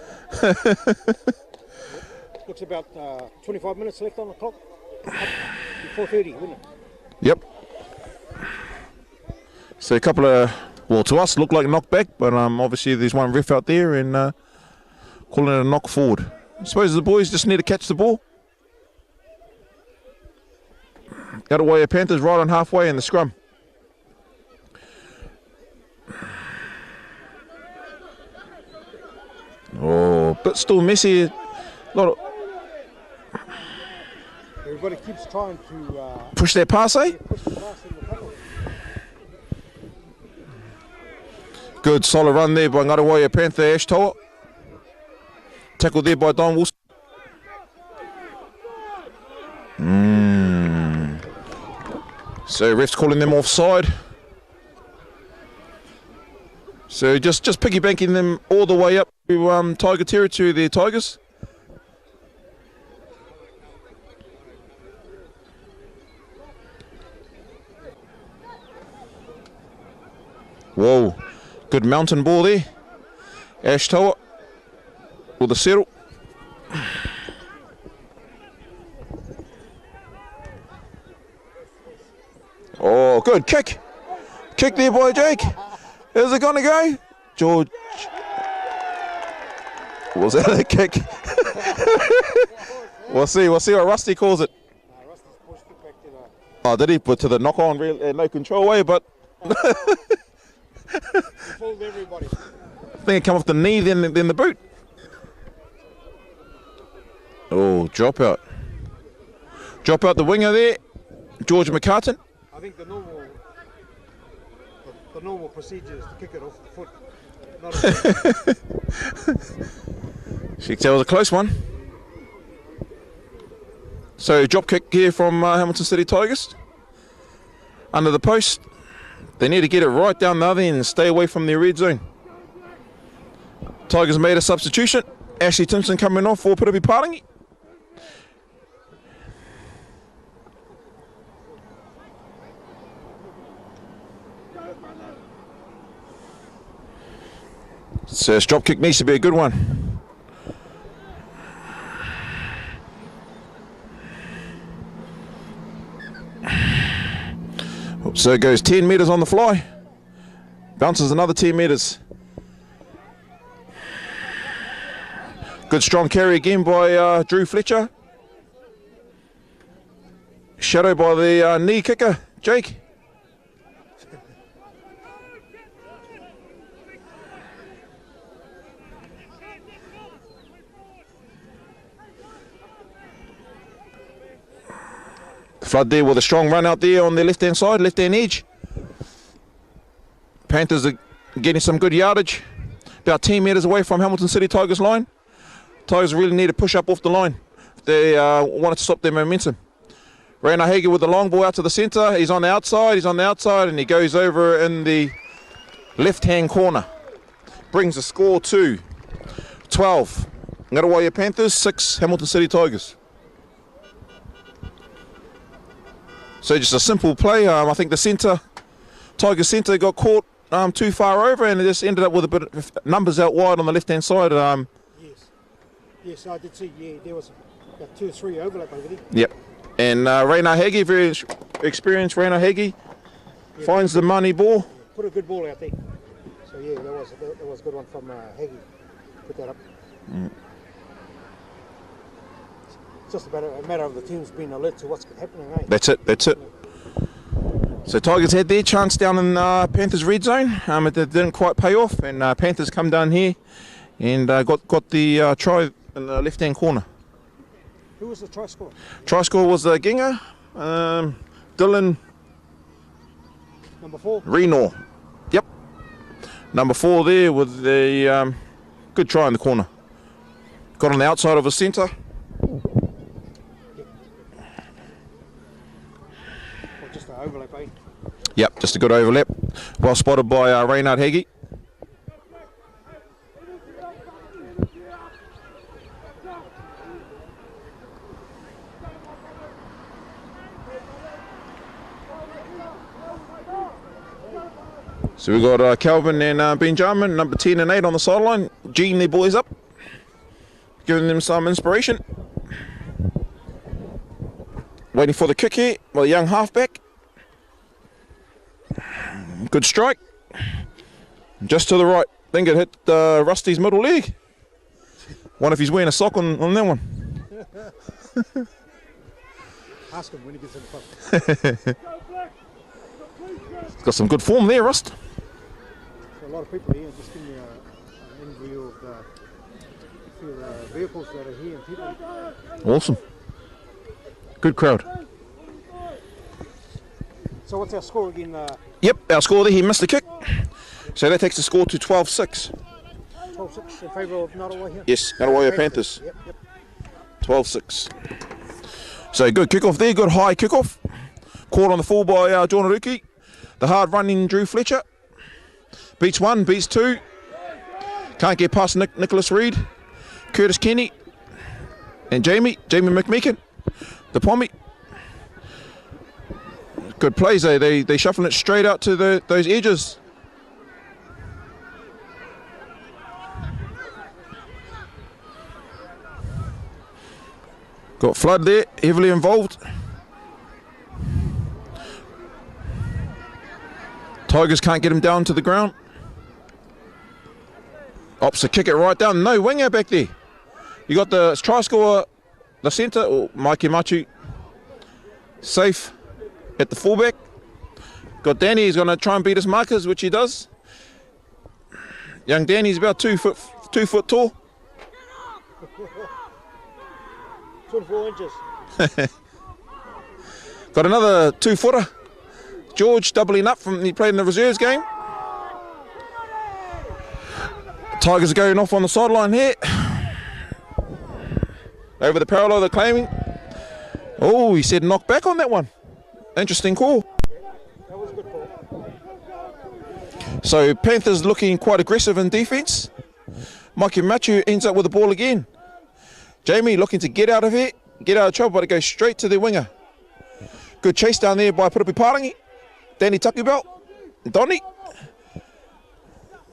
Looks about 25 minutes left on the clock. 4:30, wouldn't it? Yep. So a couple of, well, to us look like knockback, but obviously there's one ref out there and calling it a knock forward. I suppose the boys just need to catch the ball. Ngaruawahia Panthers right on halfway in the scrum. Oh, but still messy. A lot of everybody keeps trying to push that pass, eh? push the pass in the tackle. Good solid run there by Ngaruawahia Panther Ash Toa. Tackle there by Don Wilson. So ref's calling them offside. So just piggybacking them all the way up to Tiger territory there, Tigers. Whoa, good mountain ball there. Ash Toa with the settle. Oh, good kick. Kick there by Jake. Is it going to go? George. Was that a kick? We'll see what Rusty calls it. Rusty's pushed it back to the... Oh, did he? But to the knock on, no control way, but... He fooled everybody. I think it come off the knee, then the boot. Oh, drop out. Drop out the winger there. George McCartan. I think the normal procedure is to kick it off the foot. Not That was a close one. So drop kick here from Hamilton City Tigers. Under the post. They need to get it right down the other end and stay away from their red zone. Tigers made a substitution. Ashley Timpson coming off for Pirapi Parangi. So this drop kick needs to be a good one. So it goes 10 metres on the fly. Bounces another 10 metres. Good strong carry again by Drew Fletcher. Shadow by the knee kicker, Jake. Flood there with a strong run out there on the left-hand side, left-hand edge. Panthers are getting some good yardage. About 10 metres away from Hamilton City Tigers line. Tigers really need to push up off the line if they want to stop their momentum. Rainer Hager with the long ball out to the centre. He's on the outside, and he goes over in the left-hand corner. Brings the score to 12. Ngaruawahia Panthers, 6 Hamilton City Tigers. So just a simple play. I think the centre, Tiger centre, got caught too far over, and it just ended up with a bit of numbers out wide on the left-hand side. Yes, I did see. Yeah, there was about 2 or 3 overlap over there. Yep. And Rainer Hagee, very experienced Rainer Hagee, finds the money ball. Yeah, put a good ball out there. So yeah, that was a good one from Hagee. Put that up. It's just about a matter of the teams being alert to what's happening, eh? That's it. So Tigers had their chance down in Panthers red zone. It didn't quite pay off, and Panthers come down here and got the try in the left-hand corner. Who was the try scorer? Try scorer was Ginga, Dylan. Number 4. Renor. Yep. Number 4 there with the good try in the corner. Got on the outside of the centre. Just an overlap, eh? Yep, just a good overlap. Well spotted by Reinhard Hagee. So we got Calvin and Benjamin, number 10 and 8 on the sideline, geeing their boys up, giving them some inspiration. Waiting for the kick here by the young halfback. Good strike. Just to the right. Think it hit Rusty's middle leg. Wonder if he's wearing a sock on that one. Ask him when he gets in the pub. He's got some good form there, Rust. So a lot of people here, just give me an interview of the vehicles that are here and people. Awesome. Good crowd. So what's our score again? Yep, our score there, he missed the kick. So that takes the score to 12-6. 12-6 in favour of Ngaruawahia? Yes, Ngaruawahia Panthers. Yep. 12-6. So good kickoff there, good high kickoff. Caught on the full by John Aruki. The hard running Drew Fletcher. Beats one, beats two. Can't get past Nicholas Reid. Curtis Kenny. And Jamie McMeekin. The Pommy. Good plays, they shuffling it straight out to those edges. Got Flood there, heavily involved. Tigers can't get him down to the ground. Opts kick it right down. No winger back there. You got the try scorer, the centre, Mikey Machu. Safe at the fullback. Got Danny, he's going to try and beat his markers, which he does. Young Danny's about 2 foot tall. 24 inches. Got another 2-footer. George doubling up he played in the reserves game. Tigers are going off on the sideline here. Over the parallel they're claiming. Oh, he said knock back on that one. Interesting call. That was a good call. So Panthers looking quite aggressive in defence. Mikey Machu ends up with the ball again. Jamie looking to get out of here, get out of trouble, but it goes straight to the winger. Good chase down there by Purupi Parangi. Danny Takubelt. Donny.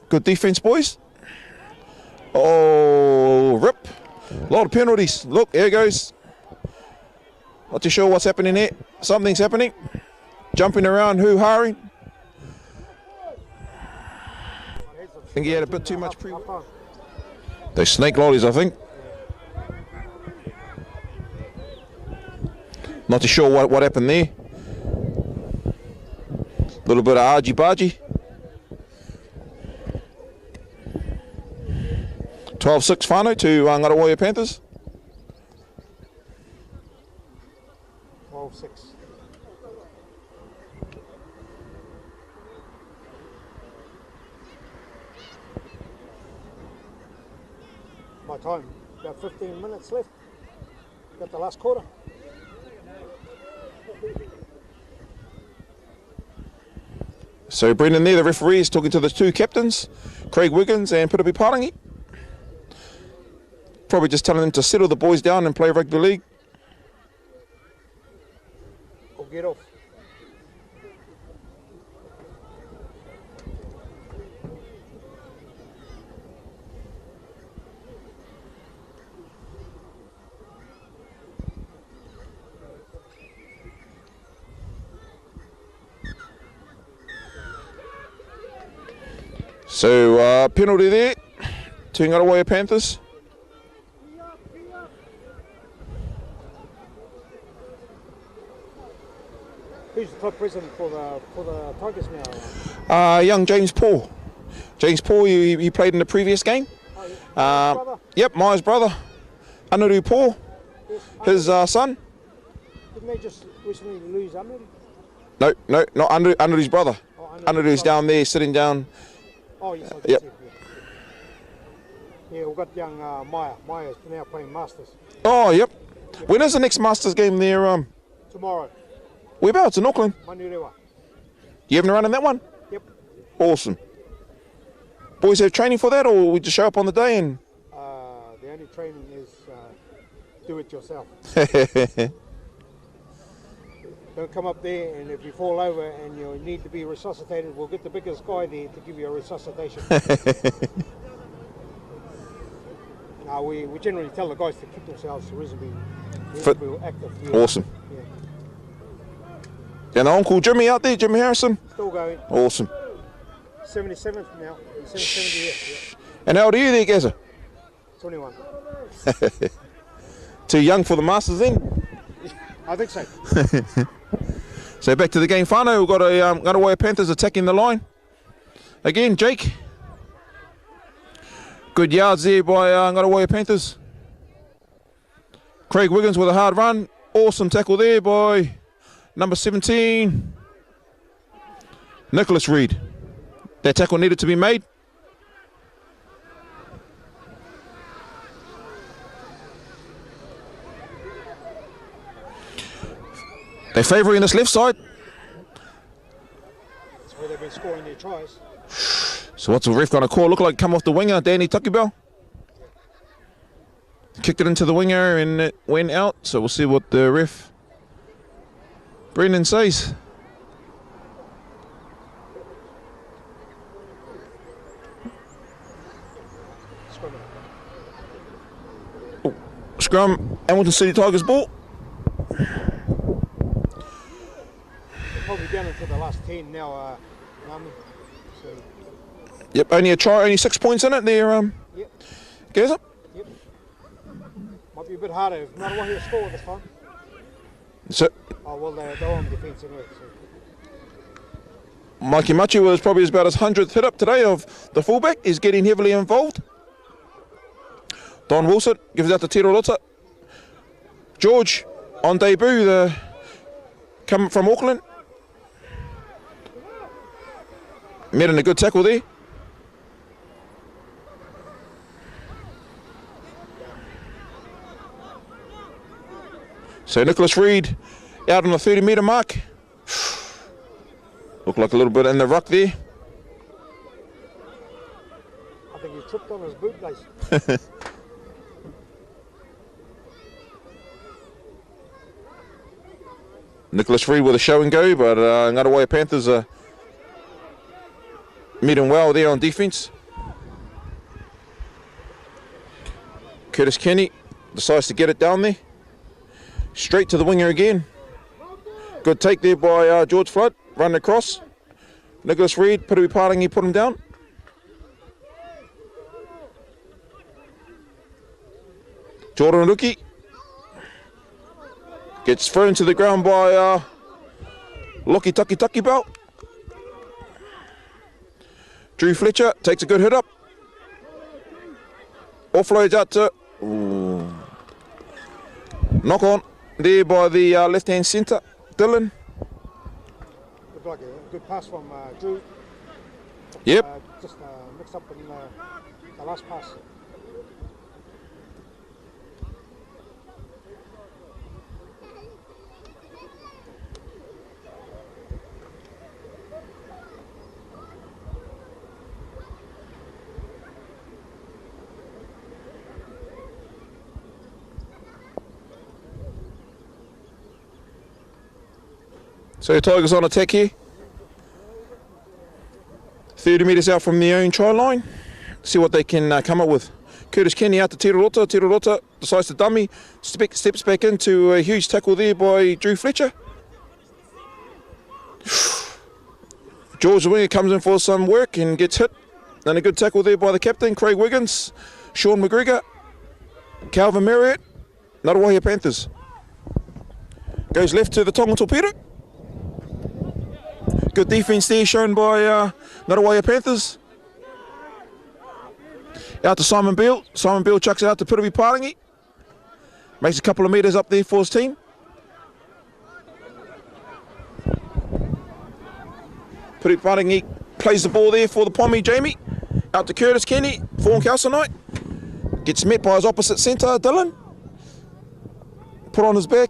Good defence, boys. Oh, rip. A lot of penalties. Look, here it goes. Not too sure what's happening here. Something's happening. Jumping around, hoo-haring. I think he had a bit too much pre. They snake lollies, I think. Not too sure what happened there. A little bit of argy-bargy. 12-6 whānau to Ngaruawahia Panthers. 12-6. My time, about 15 minutes left. Got the last quarter. So Brendan there, the referee, is talking to the two captains, Craig Wiggins and Purupi Parangi. Probably just telling them to settle the boys down and play rugby league. Or get off. So penalty there to Ngaruawahia Panthers. Who's the club president for the Tigers now? Young James Paul. James Paul, he played in the previous game. Brother? Yep, Myers' brother. Anaru Paul, his son. Didn't they just recently lose Anaru? No, not Anaru's brother. Oh, Anaru's down there, sitting down. Oh, yes, I did Yep. see it, yeah, we've got young Maya. Maya's now playing Masters. Oh, yep. When is the next Masters game there? Tomorrow, Whereabouts? In Auckland? Manurewa. You having a run in that one? Yep. Awesome. Boys have training for that, or we just show up on the day and... The only training is do it yourself. Don't come up there, and if you fall over and you need to be resuscitated, we'll get the biggest guy there to give you a resuscitation. Now, we generally tell the guys to keep themselves reasonably active. Yeah. Awesome. Yeah. And Uncle Jimmy out there, Jimmy Harrison? Still going. Awesome. 77th now. 70th, yeah. And how old are you there, Gaza? 21. Too young for the Masters then? I think so. So back to the game whānau, we've got a Ngaruawahia Panthers attacking the line. Again, Jake. Good yards there by Ngaruawahia Panthers. Craig Wiggins with a hard run. Awesome tackle there by number 17, Nicholas Reid. That tackle needed to be made. They're favouring this left side. That's where they've been scoring their tries. So what's the ref going to call? Look like come off the winger, Danny Tukibel. Kicked it into the winger and it went out. So we'll see what the ref, Brendan, says. Oh, scrum, Hamilton City Tigers ball. Probably down into the last 10 now, Nami. So, Yep, only a try, only 6 points in it there, yep. Gaza. Yep. Might be a bit harder if Ngaruawahia score this time. So, Oh, well, they're on defence anyway. So. Mikey Machi was probably about his 100th hit up today of the fullback. He's getting heavily involved. Don Wilson gives it out to Tiro Rota. George on debut, coming from Auckland. Made in a good tackle there. So Nicholas Reid out on the 30-metre mark. Looked like a little bit in the ruck there. I think he tripped on his boot lace. Nicholas Reid with a show and go, but Ngaruawahia Panthers are meeting well there on defence. Curtis Kenny decides to get it down there. Straight to the winger again. Good take there by George Flood. Run across. Nicholas Reid, Piriwi Parangi put him down. Jordan Ruki gets thrown to the ground by Loki Taki Belt. Drew Fletcher takes a good hit up. Offloads out to knock on there by the left-hand centre, Dylan. Looked like a good pass from Drew. Yep. Just mixed up in the last pass. So Tigers on attack here. 30 metres out from their own try line. See what they can come up with. Curtis Kenny out to Tiro Rota. Tiro Rota decides to dummy. Steps back into a huge tackle there by Drew Fletcher. George the winger comes in for some work and gets hit. And a good tackle there by the captain, Craig Wiggins. Sean McGregor. Calvin Marriott. Ngaruawahia Panthers. Goes left to the Tonga Torpedo. Good defence there shown by Ngaruawahia Panthers. Out to Simon Beale. Simon Beale chucks it out to Piriwi Parangi. Makes a couple of metres up there for his team. Piriwi Parangi plays the ball there for the Pommy Jamie. Out to Curtis Kenny. Fawn Kalsanite. Gets met by his opposite centre, Dylan. Put on his back.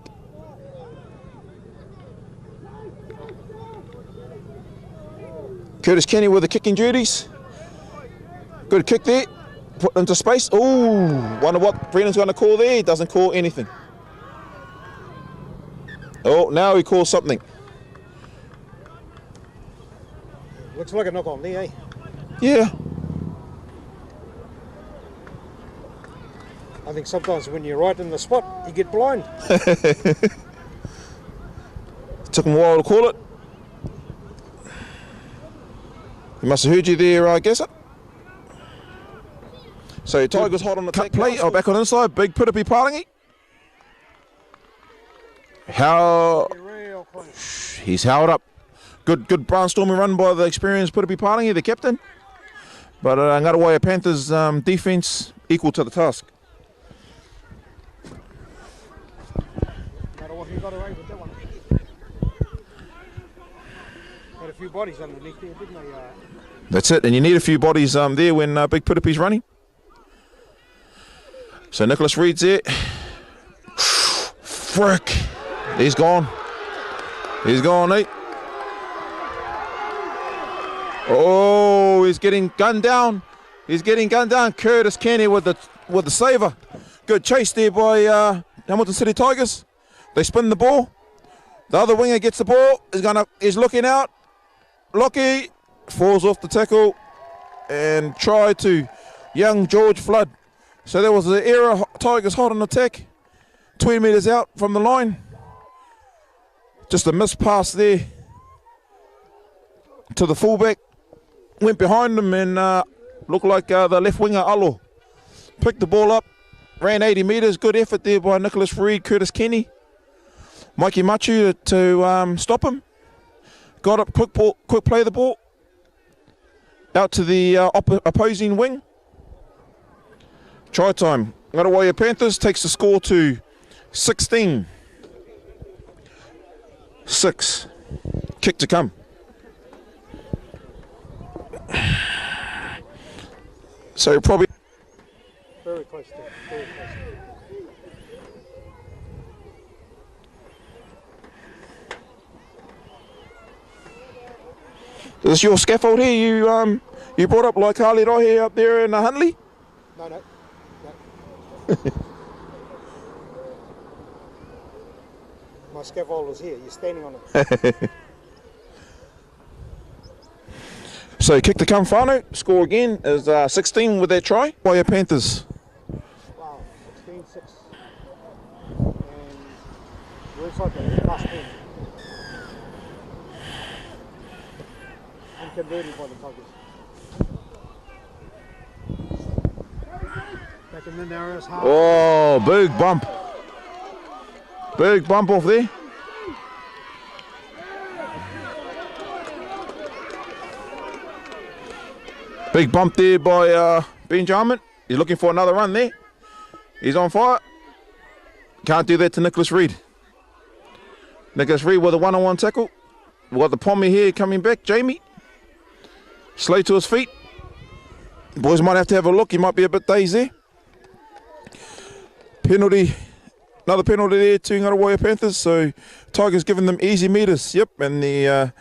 Curtis Kenny with the kicking duties. Good kick there. Put into space. Ooh, wonder what Brendan's going to call there. He doesn't call anything. Oh, now he calls something. Looks like a knock on there, eh? Yeah. I think sometimes when you're right in the spot, you get blind. Took him a while to call it. He must have heard you there, I guess it. So Tigers hot on the cut play. Oh, back on the inside. Big Piripi Palangi. How he's held up. Good brainstorming run by the experienced Piripi Palangi, the captain. But Ngaruawahia Panthers defence equal to the task. Ngaruawahia got away with that one. Had a few bodies underneath there, didn't they? That's it, and you need a few bodies there when Big Piripi's running. So Nicholas Reed's there. Frick. He's gone. He's gone, eh? Oh, he's getting gunned down. He's getting gunned down. Curtis Kenny with the saver. Good chase there by Hamilton City Tigers. They spin the ball. The other winger gets the ball. He's looking out. Lockie falls off the tackle and try to young George Flood. So there was the error. Tigers hot on attack. 20 metres out from the line. Just a missed pass there to the fullback. Went behind him and looked like the left winger Alo. Picked the ball up. Ran 80 metres. Good effort there by Nicholas Reed, Curtis Kenny. Mikey Machu to stop him. Got up, quick play the ball. Out to the opposing wing. Try time. Ngaruawahia Panthers takes the score to 16. 6. Kick to come. So probably very close to. Very close to. Is this your scaffold here you brought up like Harley Rohe up there in Huntley? No. My scaffold is here. You're standing on it. So kick to come whānau. Score again is 16 with that try. Ngaruawahia Panthers. Wow, 16-6. And we're inside the last 10. Unconverted by the Tigers. Back in the narrowest half. Oh, big bump. Big bump off there. Big bump there by Benjamin. He's looking for another run there. He's on fire. Can't do that to Nicholas Reed. Nicholas Reed with a one-on-one tackle. We've got the Pommy here coming back, Jamie. Slow to his feet. Boys might have to have a look. He might be a bit dazed there. Penalty. Another penalty there to Ngaruawahia Panthers. So Tigers giving them easy meters. Yep, and the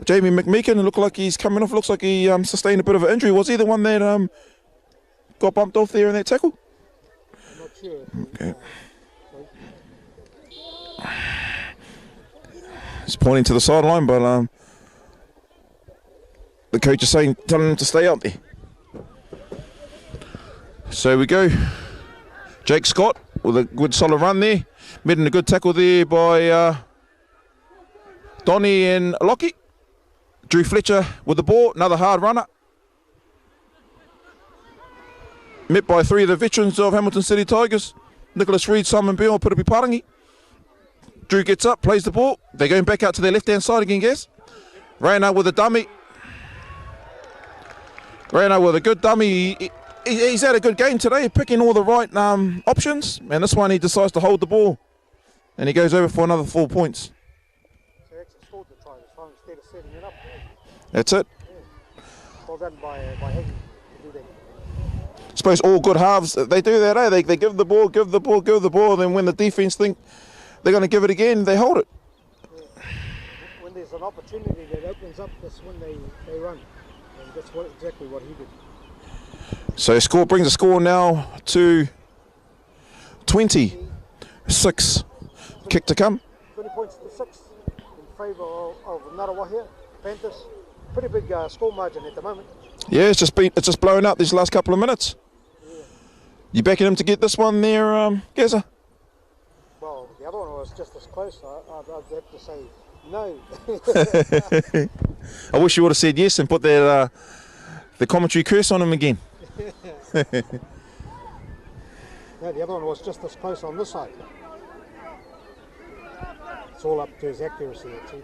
Jamie McMeekin looked like he's coming off. Looks like he sustained a bit of an injury. Was he the one that got bumped off there in that tackle? I'm not sure. Okay. He's pointing to the sideline, but the coach is telling him to stay out there. So we go. Jake Scott with a good solid run there. Made a good tackle there by Donny and Lockie. Drew Fletcher with the ball, another hard runner. Met by 3 of the veterans of Hamilton City Tigers. Nicholas Reed, Simon Beale, Piripi Palangi. Drew gets up, plays the ball. They're going back out to their left-hand side again, guys. Rayner with a dummy. Rayner with a good dummy. He's had a good game today, picking all the right options. And this one, he decides to hold the ball. And he goes over for another 4 points. So he actually scored the try this time instead of setting it up. That's it. Yeah. Well done by Hagee to do that. I suppose all good halves, they do that, eh? They give the ball, then when the defence think they're going to give it again, they hold it. Yeah. When there's an opportunity that opens up, that's when they run. And that's exactly what he did. So brings the score now to 26. kick to come. 20 points to 6 in favour of Ngaruawahia, Panthers. Pretty big score margin at the moment. Yeah, it's just blowing up these last couple of minutes. Yeah. You backing him to get this one there, Gazza? Well, the other one was just as close. I'd have to say no. I wish you would have said yes and put that the commentary curse on him again. No, the other one was just as close on this side. It's all up to his accuracy, actually.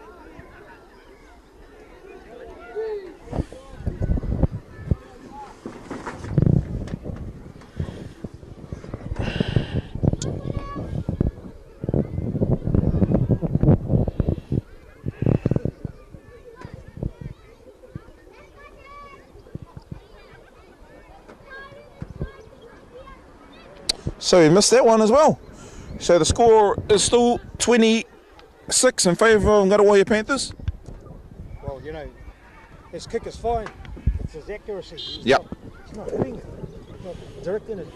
So he missed that one as well. So the score is still 26 in favour of Ngaruawahia Panthers. Well, you know, his kick is fine. It's his accuracy. He's Yep. not hitting it. He's not directing it.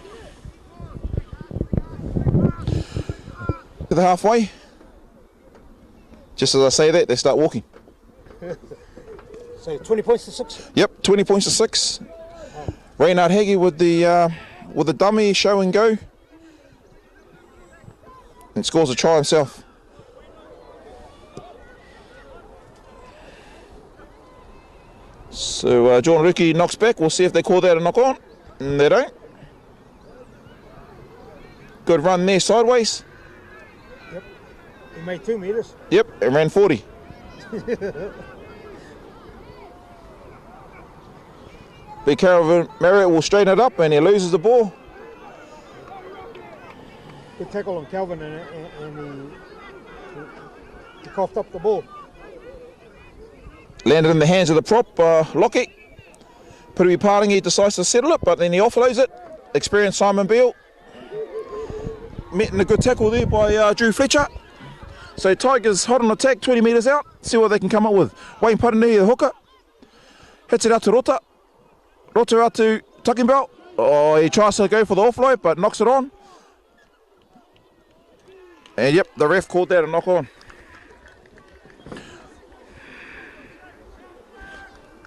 To the halfway. Just as I say that, they start walking. So 20 points to 6. Yep, 20 points to 6. Reynard Hagee with the dummy show and go. And scores a try himself. So John Ricky knocks back. We'll see if they call that a knock on. And they don't. Good run there sideways. Yep. He made 2 metres. Yep, it ran 40. Big Caravan Marriott will straighten it up and he loses the ball. Good tackle on Calvin and he coughed up the ball. Landed in the hands of the prop, Lockie. Puri Paringi decides to settle it, but then he offloads it. Experienced Simon Beale. Met in a good tackle there by Drew Fletcher. So Tigers hot on attack, 20 metres out. See what they can come up with. Wayne Paringi, the hooker. Hits it out to Rota. Rota out to Tucking Belt. Oh, he tries to go for the offload, but knocks it on. And yep, the ref called that a knock on.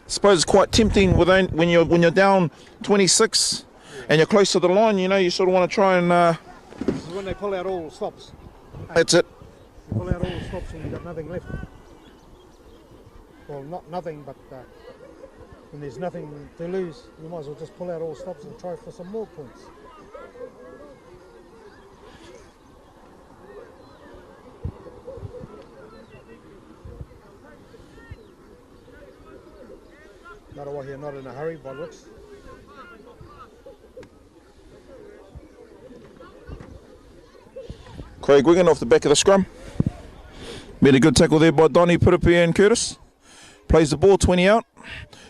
Suppose it's quite tempting when you're down 26 and you're close to the line. You know, you sort of want to try and. This is when they pull out all the stops. That's it. You pull out all the stops and you've got nothing left. Well, not nothing, but when there's nothing to lose, you might as well just pull out all stops and try for some more points. Ngaruawahia not in a hurry by looks. Craig Wigan off the back of the scrum. Made a good tackle there by Donnie Piripi and Curtis. Plays the ball 20 out.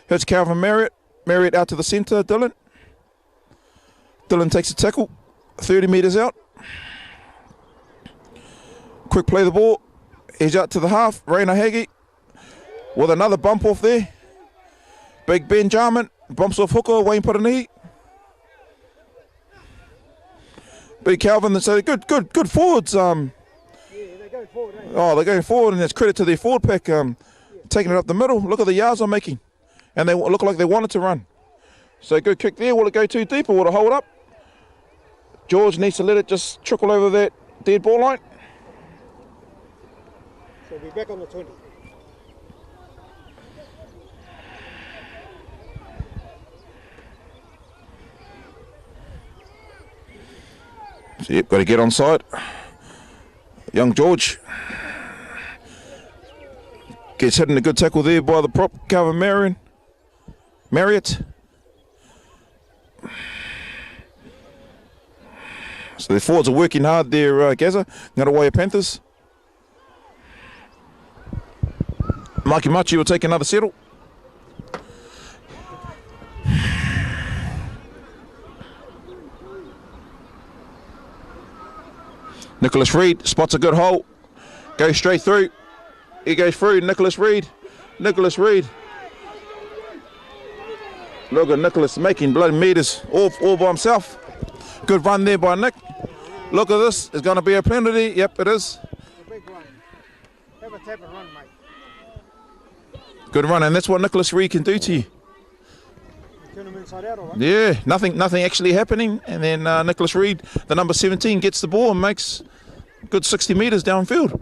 Hits Calvin Marriott. Marriott out to the centre, Dylan. Dylan takes a tackle. 30 metres out. Quick play the ball. He's out to the half. Rainer Hagee with another bump off there. Big Ben Jarman bumps off hooker, Wayne Paringi. Big Calvin, so good forwards. Yeah, they're going forward, eh? Oh, they're going forward, and it's credit to their forward pack, taking it up the middle. Look at the yards they're making, and they look like they wanted to run. So good kick there. Will it go too deep or will it hold up? George needs to let it just trickle over that dead ball line. So we'll be back on the 20. So yep, got to get on side. Young George gets hit in a good tackle there by the prop, Calvin Marriott. So the forwards are working hard there, Gaza. Ngaruawahia Panthers. Mikey Machi will take another settle. Nicholas Reid spots a good hole. Goes straight through. He goes through. Nicholas Reid. Look at Nicholas making bloody meters all by himself. Good run there by Nick. Look at this. It's going to be a penalty. Yep, it is. tap and run, mate. Good run, and that's what Nicholas Reid can do to you. Turn him inside out, all right? Yeah, nothing actually happening, and then Nicholas Reid, the number 17, gets the ball and makes a good 60 metres downfield.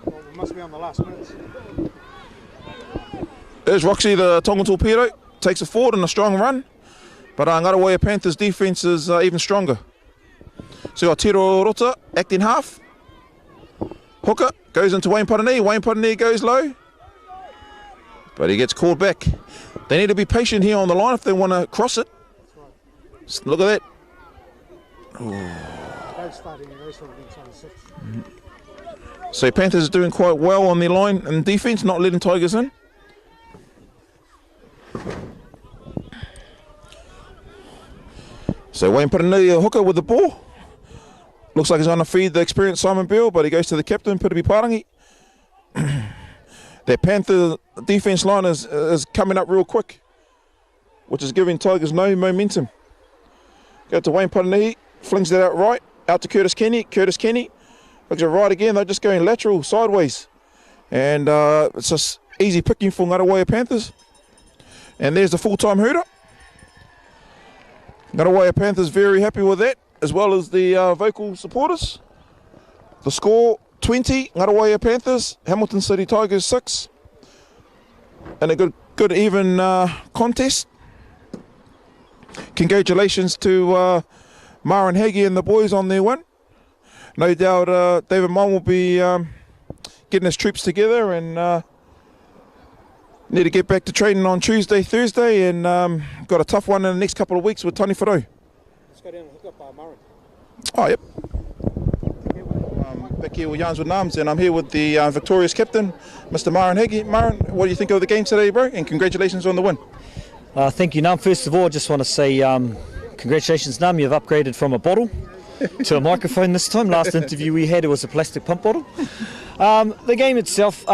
Well, we must be on the last minutes. There's Roxy, the Tongan Torpedo, takes it forward in a strong run, but Ngaruawahia Panthers' defence is even stronger. So you got Tiro Rota acting half. Hooker goes into Wayne Paranei goes low, but he gets called back. They need to be patient here on the line if they want to cross it. Just look at that. So Panthers are doing quite well on their line and defence, not letting Tigers in. So Wayne Paranei, Hooker with the ball. Looks like he's going to feed the experienced Simon Bell, but he goes to the captain, Piripi Parangi. That Panther defence line is coming up real quick, which is giving Tigers no momentum. Go to Wayne Paranei, flings that out right, out to Curtis Kenny. Curtis Kenny looks at right again. They're just going lateral, sideways. And it's just easy picking for Ngaruawahia Panthers. And there's the full-time hooter. Ngaruawahia Panthers very happy with that, as well as the vocal supporters. The score, 20, Ngaruawahia Panthers, Hamilton City Tigers 6. And a good even contest. Congratulations to Maren Hagee and the boys on their win. No doubt David Mon will be getting his troops together and need to get back to training on Tuesday, Thursday, and got a tough one in the next couple of weeks with Tony Wharau. Let's go down and hook up Murray. Oh, yep. Back here with Yarns with Nams, and I'm here with the victorious captain, Mr. Maren Hagee. Maren, what do you think of the game today, bro? And congratulations on the win. Thank you, Nam. First of all, I just want to say congratulations, Nam. You've upgraded from a bottle to a microphone this time. Last interview we had, it was a plastic pump bottle. The game itself,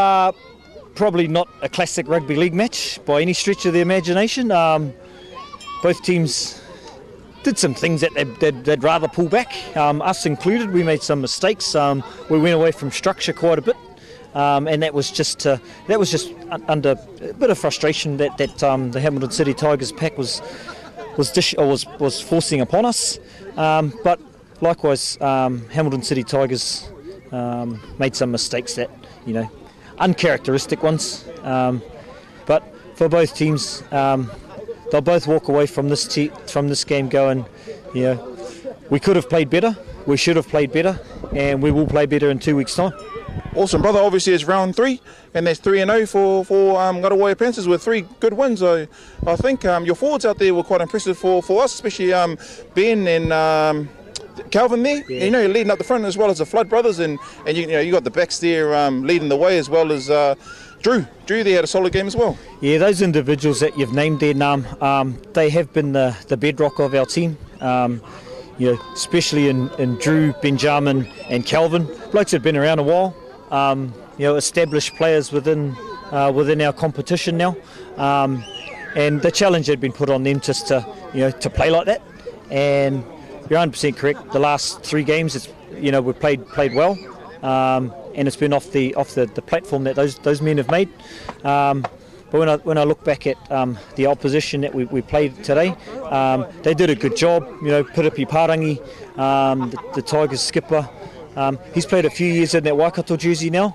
probably not a classic rugby league match by any stretch of the imagination. Both teams did some things that they'd rather pull back. Us included, we made some mistakes. We went away from structure quite a bit, and that was just under a bit of frustration that the Hamilton City Tigers pack was forcing upon us. But likewise, Hamilton City Tigers made some mistakes that, uncharacteristic ones. But for both teams, they'll both walk away from this game going, we could have played better, we should have played better, and we will play better in 2 weeks' time. Awesome, brother. Obviously, it's round 3, and there's 3-0 for Ngaruawahia Panthers with 3 good wins. I think your forwards out there were quite impressive for us, especially Ben and Calvin there. Yeah. You're leading up the front as well as the Flood brothers, and you got the backs there leading the way as well as Drew. They had a solid game as well. Yeah, those individuals that you've named there, Nam, they have been the bedrock of our team. Especially in Drew, Benjamin, and Calvin. Blokes have been around a while. Established players within our competition now, and the challenge had been put on them just to play like that. And you're 100% correct. The last 3 games, we've played well, and it's been off the platform that those men have made. But when I look back at the opposition that we played today, they did a good job. Piripi Parangi, the Tigers skipper, he's played a few years in that Waikato jersey now.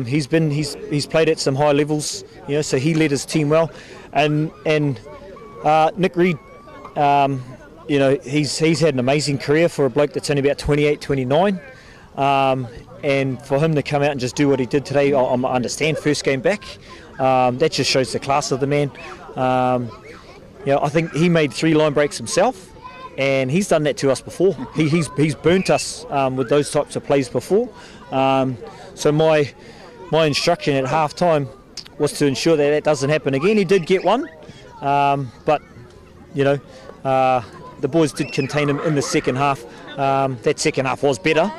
He's played at some high levels, so he led his team well. And Nick Reid, he's had an amazing career for a bloke that's only about 28, 29. And for him to come out and just do what he did today, I understand, first game back, that just shows the class of the man. I think he made 3 line breaks himself, and he's done that to us before. He's burnt us with those types of plays before. So my instruction at half time was to ensure that doesn't happen again. He did get one, but the boys did contain him in the second half. That second half was better,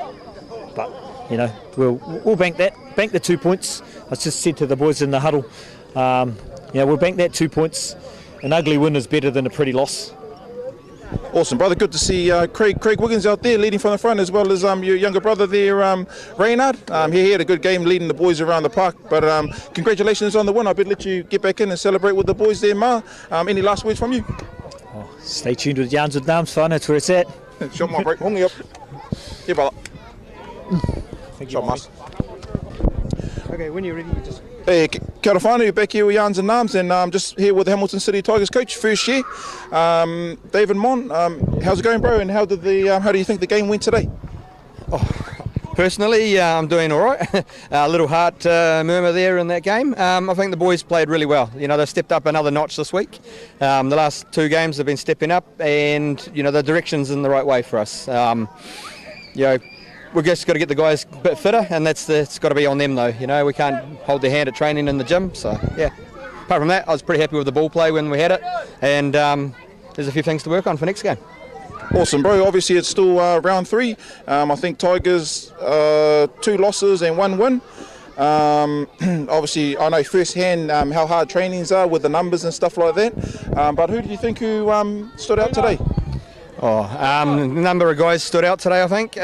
but we'll bank the 2 points. I just said to the boys in the huddle, we'll bank that 2 points. An ugly win is better than a pretty loss. Awesome, brother. Good to see Craig Wiggins out there leading from the front, as well as your younger brother there, Reynard. He had a good game leading the boys around the park. But congratulations on the win. I better let you get back in and celebrate with the boys there, Ma. Any last words from you? Stay tuned with Yarns with Nams, fun. That's where it's at. Shot my break. Hongi up. Yeah, brother. Thank you, Shot mas. Okay, when you're ready, you just... Hey, kia ora whanau, back here with Yarns and Nams, and just here with the Hamilton City Tigers coach, first year, David Mon. How's it going, bro? And how do you think the game went today? Personally, I'm doing all right. A little heart murmur there in that game. I think the boys played really well. You know, they've stepped up another notch this week. The last 2 games have been stepping up, and you know the direction's in the right way for us. You know, we've just got to get the guys a bit fitter, and it's got to be on them though. You know, we can't hold their hand at training in the gym. So yeah. Apart from that, I was pretty happy with the ball play when we had it, and there's a few things to work on for next game. Awesome, bro. Obviously, it's still round 3. I think Tigers 2 losses and 1 win. Obviously, I know firsthand how hard trainings are with the numbers and stuff like that. But who do you think stood out today? A number of guys stood out today, I think.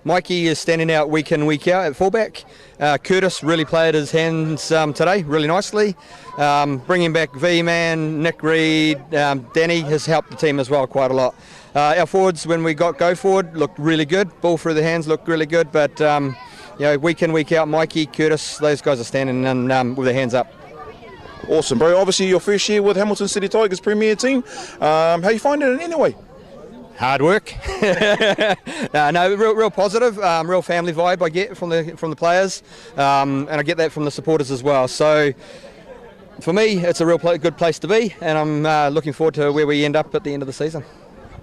Mikey is standing out week in, week out at fullback. Curtis really played his hands today really nicely. Bringing back V-Man, Nick Reed, Danny has helped the team as well quite a lot. Our forwards, when we got go forward, looked really good. Ball through the hands looked really good, but you know, week in, week out, Mikey, Curtis, those guys are standing and with their hands up. Awesome, bro. Obviously, your first year with Hamilton City Tigers Premier Team. How you finding it anyway? Hard work. No, real positive, real family vibe I get from the players, and I get that from the supporters as well. So for me, it's a real good place to be, and I'm looking forward to where we end up at the end of the season.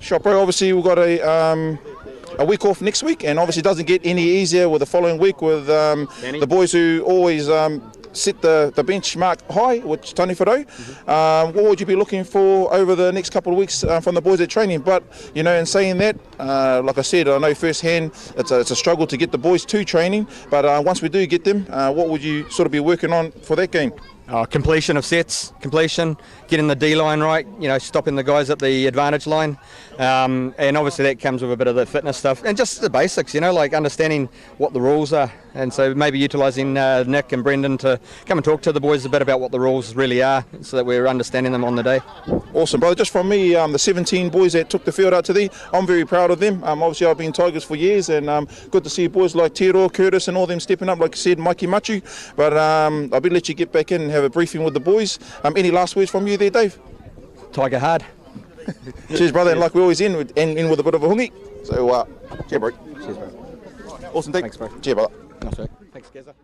Sure, bro. Obviously, we've got a week off next week, and obviously it doesn't get any easier with the following week with the boys who always set the benchmark high, which Tony Wharo. What would you be looking for over the next couple of weeks from the boys at training? But you know, in saying that, like I said, I know firsthand it's a struggle to get the boys to training. But once we do get them, what would you sort of be working on for that game? Completion of sets, getting the D line right, you know, stopping the guys at the advantage line, and obviously that comes with a bit of the fitness stuff and just the basics, you know, like understanding what the rules are, and so maybe utilising Nick and Brendan to come and talk to the boys a bit about what the rules really are, so that we're understanding them on the day. Awesome, brother. Just from me, the 17 boys that took the field out today, I'm very proud of them. Obviously I've been Tigers for years, and good to see boys like Tiro, Curtis and all them stepping up, like I said, Mikey Machu. But I'll be let you get back in and have a briefing with the boys. Any last words from you there, Dave? Tiger hard. Cheers, brother, and like we always end with a bit of a hongi. So, cheers, bro. Cheers, bro. Awesome, Dave. Thanks, bro. Cheers, brother. Thanks, Gaza.